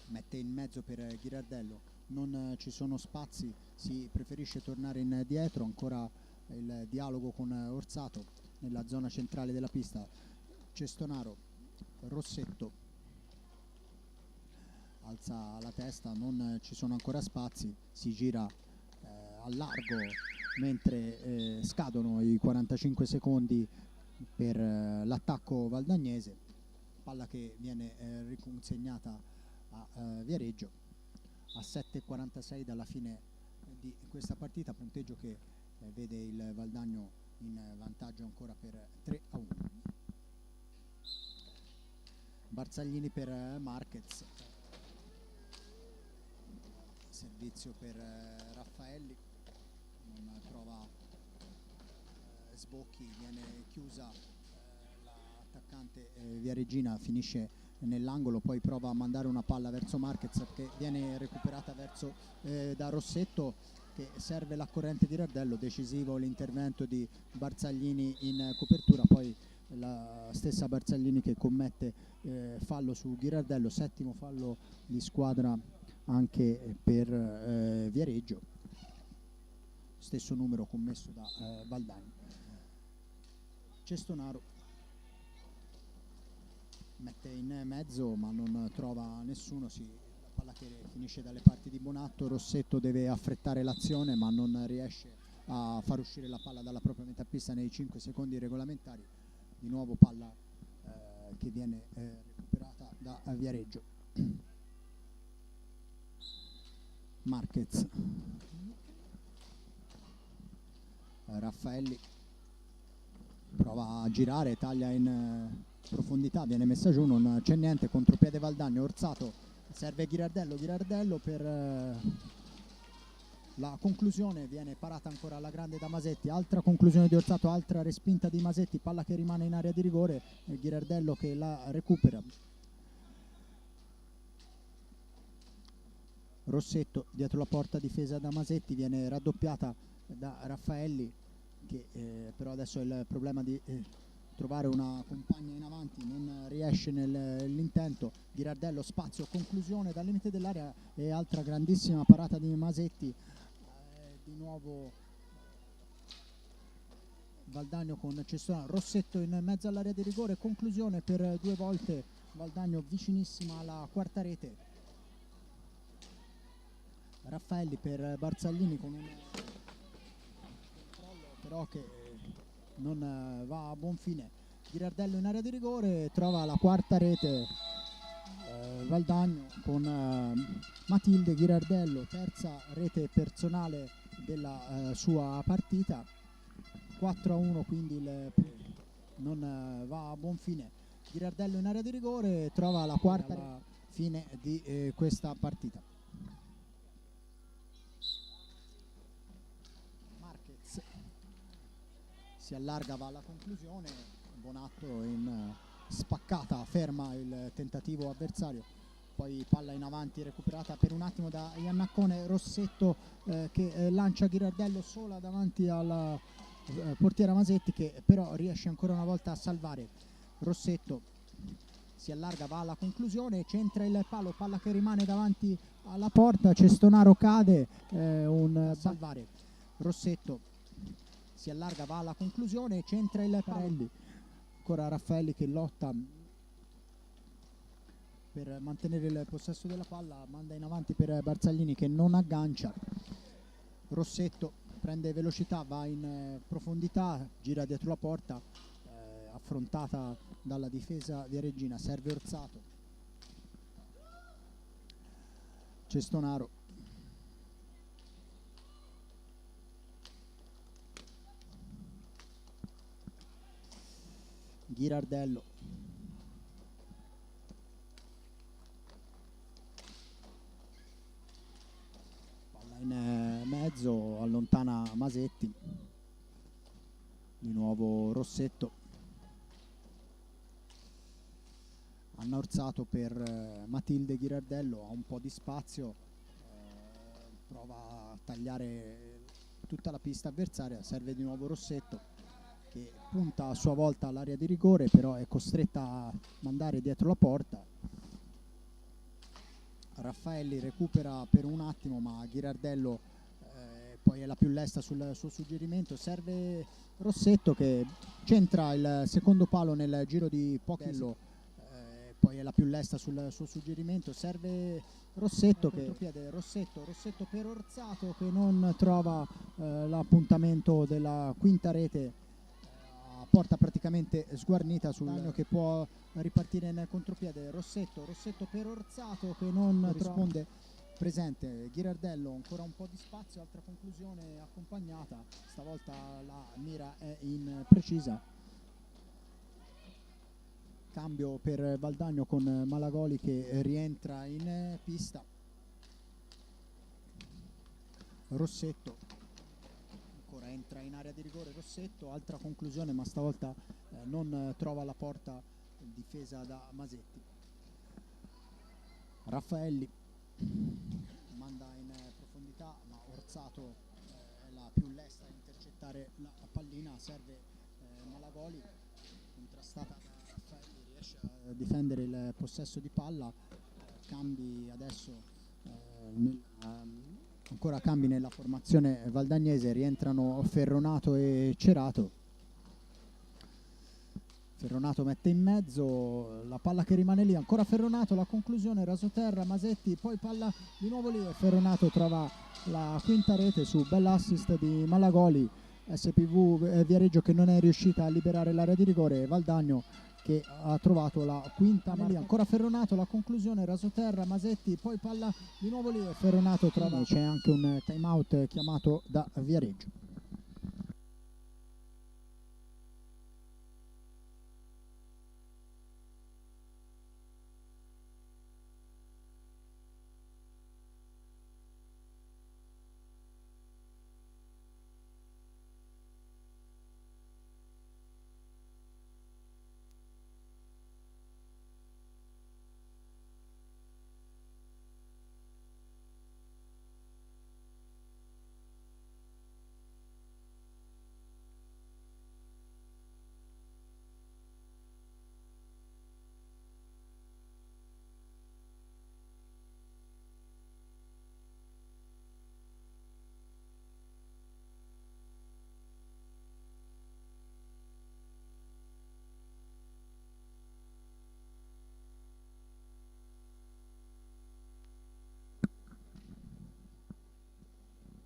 mette in mezzo per Ghirardello. Non ci sono spazi, si preferisce tornare indietro, ancora il dialogo con Orzato nella zona centrale della pista. Cestonaro, Rossetto alza la testa, non ci sono ancora spazi, si gira al largo mentre scadono i 45 secondi per l'attacco valdagnese, palla che viene riconsegnata a Viareggio a 7:46 dalla fine di questa partita, punteggio che vede il Valdagno in vantaggio ancora per 3-1. Barzaglini per Marquez, servizio per Raffaelli, non trova sbocchi, viene chiusa l'attaccante Viareggina, finisce nell'angolo, poi prova a mandare una palla verso Marquez che viene recuperata da Rossetto che serve la corrente di Ghirardello. Decisivo l'intervento di Barzaglini in copertura, poi la stessa Barzaglini che commette fallo su Ghirardello, settimo fallo di squadra anche per Viareggio, stesso numero commesso da Valdagno. Cestonaro mette in mezzo ma non trova nessuno, la palla che finisce dalle parti di Bonatto. Rossetto deve affrettare l'azione ma non riesce a far uscire la palla dalla propria metà pista nei 5 secondi regolamentari. Di nuovo palla che viene recuperata da Viareggio. Marquez, Raffaelli prova a girare, taglia in profondità, viene messa giù, non c'è niente, contropiede Valdagno, Orsato, serve Ghirardello per la conclusione, viene parata ancora alla grande da Masetti, altra conclusione di Orsato, altra respinta di Masetti, palla che rimane in area di rigore, Ghirardello che la recupera. Rossetto dietro la porta, difesa da Masetti, viene raddoppiata da Raffaelli che però adesso ha il problema di trovare una compagna in avanti, non riesce nell'intento. Ghirardello, spazio, conclusione dal limite dell'area e altra grandissima parata di Masetti. Di nuovo Valdagno con Cestonaro, Rossetto in mezzo all'area di rigore, conclusione per 2 volte Valdagno vicinissima alla quarta rete. Raffaelli per Barzaglini con un controllo però che non va a buon fine. Ghirardello in area di rigore, trova la quarta rete Valdagno con Matilde Ghirardello, terza rete personale della sua partita. 4-1 quindi non va a buon fine. Ghirardello in area di rigore, trova la quarta fine di questa partita. Si allarga, va alla conclusione, Bonatto in spaccata ferma il tentativo avversario, poi palla in avanti recuperata per un attimo da Iannaccone, Rossetto che lancia Ghirardello sola davanti alla portiera Masetti che però riesce ancora una volta a salvare. Rossetto si allarga, va alla conclusione, centra il palo, palla che rimane davanti alla porta, Cestonaro cade, un salvare. Rossetto si allarga, va alla conclusione, centra il Parelli, ancora Raffaelli che lotta per mantenere il possesso della palla, manda in avanti per Barzaglini che non aggancia. Rossetto prende velocità, va in profondità, gira dietro la porta, affrontata dalla difesa viareggina, serve Orsato. Cestonaro, Ghirardello, palla in mezzo, allontana Masetti, di nuovo Rossetto, Anna Orsato per Matilde Ghirardello, ha un po' di spazio, prova a tagliare tutta la pista avversaria, serve di nuovo Rossetto che punta a sua volta all'area di rigore, però è costretta a mandare dietro la porta. Raffaelli recupera per un attimo ma Ghirardello poi è la più lesta sul suo suggerimento, serve Rossetto che centra il secondo palo nel giro di pochi poi è la più lesta sul suo suggerimento, serve Rossetto che Rossetto per Orsato che non trova l'appuntamento della quinta rete, porta praticamente sguarnita sul Valdagno che può ripartire in contropiede. Rossetto per Orsato che non risponde, presente Ghirardello, ancora un po' di spazio, altra conclusione accompagnata, stavolta la mira è imprecisa. Cambio per Valdagno con Malagoli che rientra in pista. Rossetto ancora entra in area di rigore, Rossetto, altra conclusione ma stavolta non trova la porta difesa da Masetti. Raffaelli manda in profondità ma Orsato è la più lesta a intercettare la pallina, serve Malagoli, contrastata da Raffaelli, riesce a difendere il possesso di palla. Cambi adesso ancora cambi nella formazione valdagnese, rientrano Ferronato e Cerato. Ferronato mette in mezzo, la palla che rimane lì, ancora Ferronato, la conclusione, rasoterra, Masetti, poi palla di nuovo lì e Ferronato trova la quinta rete su bell'assist di Malagoli. SPV Viareggio che non è riuscita a liberare l'area di rigore, Valdagno che ha trovato la quinta lì, ancora Ferronato, la conclusione, rasoterra, Masetti, poi palla di nuovo lì e Ferronato trova. C'è anche un time out chiamato da Viareggio.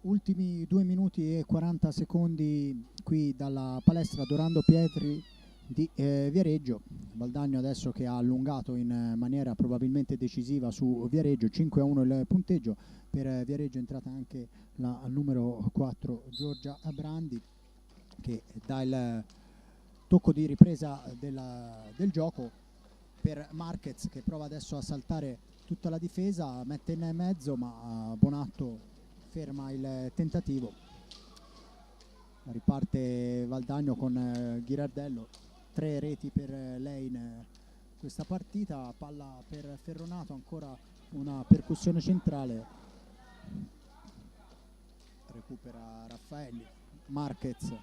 Ultimi 2 minuti e 40 secondi qui dalla palestra Dorando Pietri di Viareggio. Valdagno adesso che ha allungato in maniera probabilmente decisiva su Viareggio, 5-1 il punteggio. Per Viareggio è entrata anche la numero 4 Giorgia Brandi che dà il tocco di ripresa del gioco per Marquez che prova adesso a saltare tutta la difesa, mette in mezzo ma Bonatto ferma il tentativo. Riparte Valdagno con Ghirardello, 3 reti per lei in questa partita, palla per Ferronato, ancora una percussione centrale, recupera Raffaelli, Marquez, un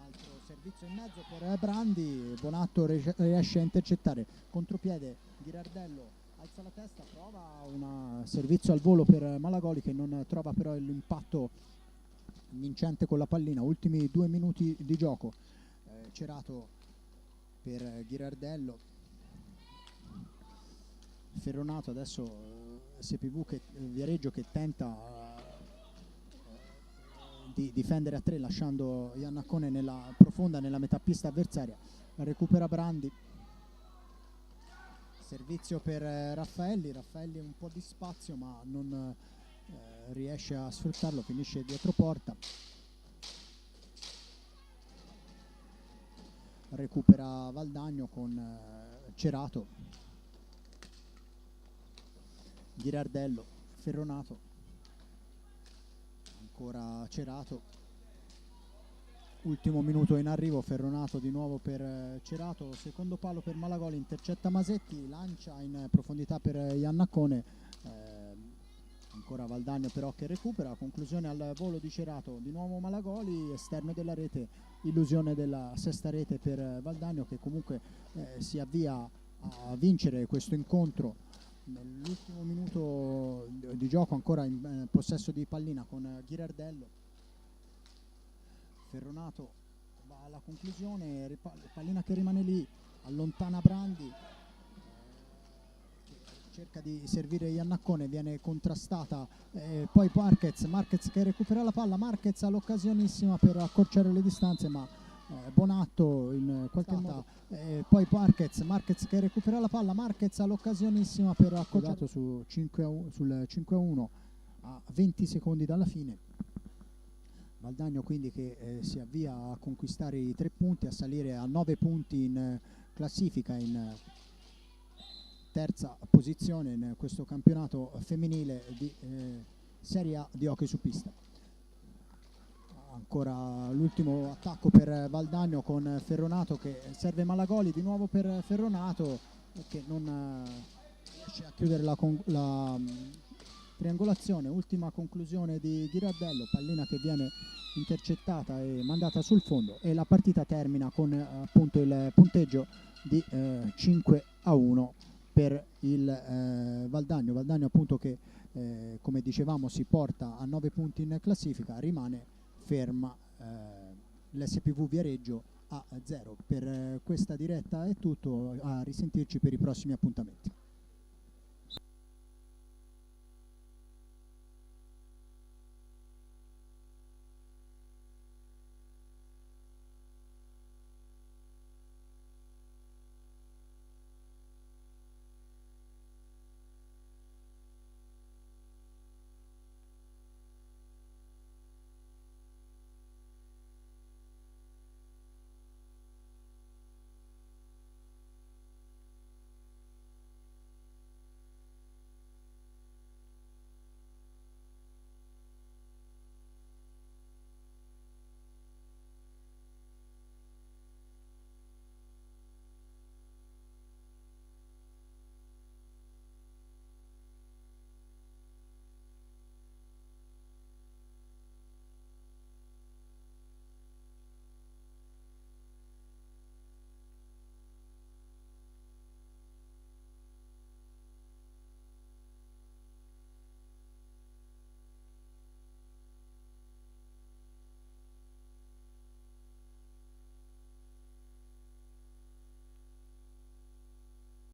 altro servizio in mezzo per Brandi, Bonatto riesce a intercettare, contropiede Ghirardello, alza la testa, prova un servizio al volo per Malagoli che non trova però l'impatto vincente con la pallina. Ultimi 2 minuti di gioco, Cerato per Ghirardello, Ferronato adesso SPV che Viareggio che tenta di difendere a 3 lasciando Iannaccone nella profonda nella metà pista avversaria, recupera Brandi, servizio per Raffaelli un po' di spazio ma non riesce a sfruttarlo, finisce dietro porta, recupera Valdagno con Cerato, Ghirardello, Ferronato, ancora Cerato, ultimo minuto in arrivo, Ferronato di nuovo per Cerato, secondo palo per Malagoli, intercetta Masetti, lancia in profondità per Iannaccone, ancora Valdagno però che recupera, conclusione al volo di Cerato, di nuovo Malagoli, esterno della rete, illusione della sesta rete per Valdagno che comunque si avvia a vincere questo incontro nell'ultimo minuto di gioco, ancora in possesso di pallina con Ghirardello. Ferronato va alla conclusione, pallina che rimane lì, allontana Brandi, cerca di servire Iannaccone, viene contrastata, poi Marquez che recupera la palla, Marquez ha l'occasionissima per accorciare le distanze ma Bonatto in qualche modo, poi Marquez che recupera la palla, Marquez ha l'occasionissima per accorciare sul 5-1 a 20 secondi dalla fine. Valdagno quindi che si avvia a conquistare i 3 punti, a salire a 9 punti in classifica, in terza posizione in questo campionato femminile di Serie A di hockey su pista. Ancora l'ultimo attacco per Valdagno con Ferronato che serve Malagoli, di nuovo per Ferronato che non riesce a chiudere la triangolazione, ultima conclusione di Ghirardello, pallina che viene intercettata e mandata sul fondo e la partita termina con appunto il punteggio di 5-1 per il Valdagno appunto che come dicevamo si porta a 9 punti in classifica, rimane ferma l'SPV Viareggio a 0. Per questa diretta è tutto, a risentirci per i prossimi appuntamenti.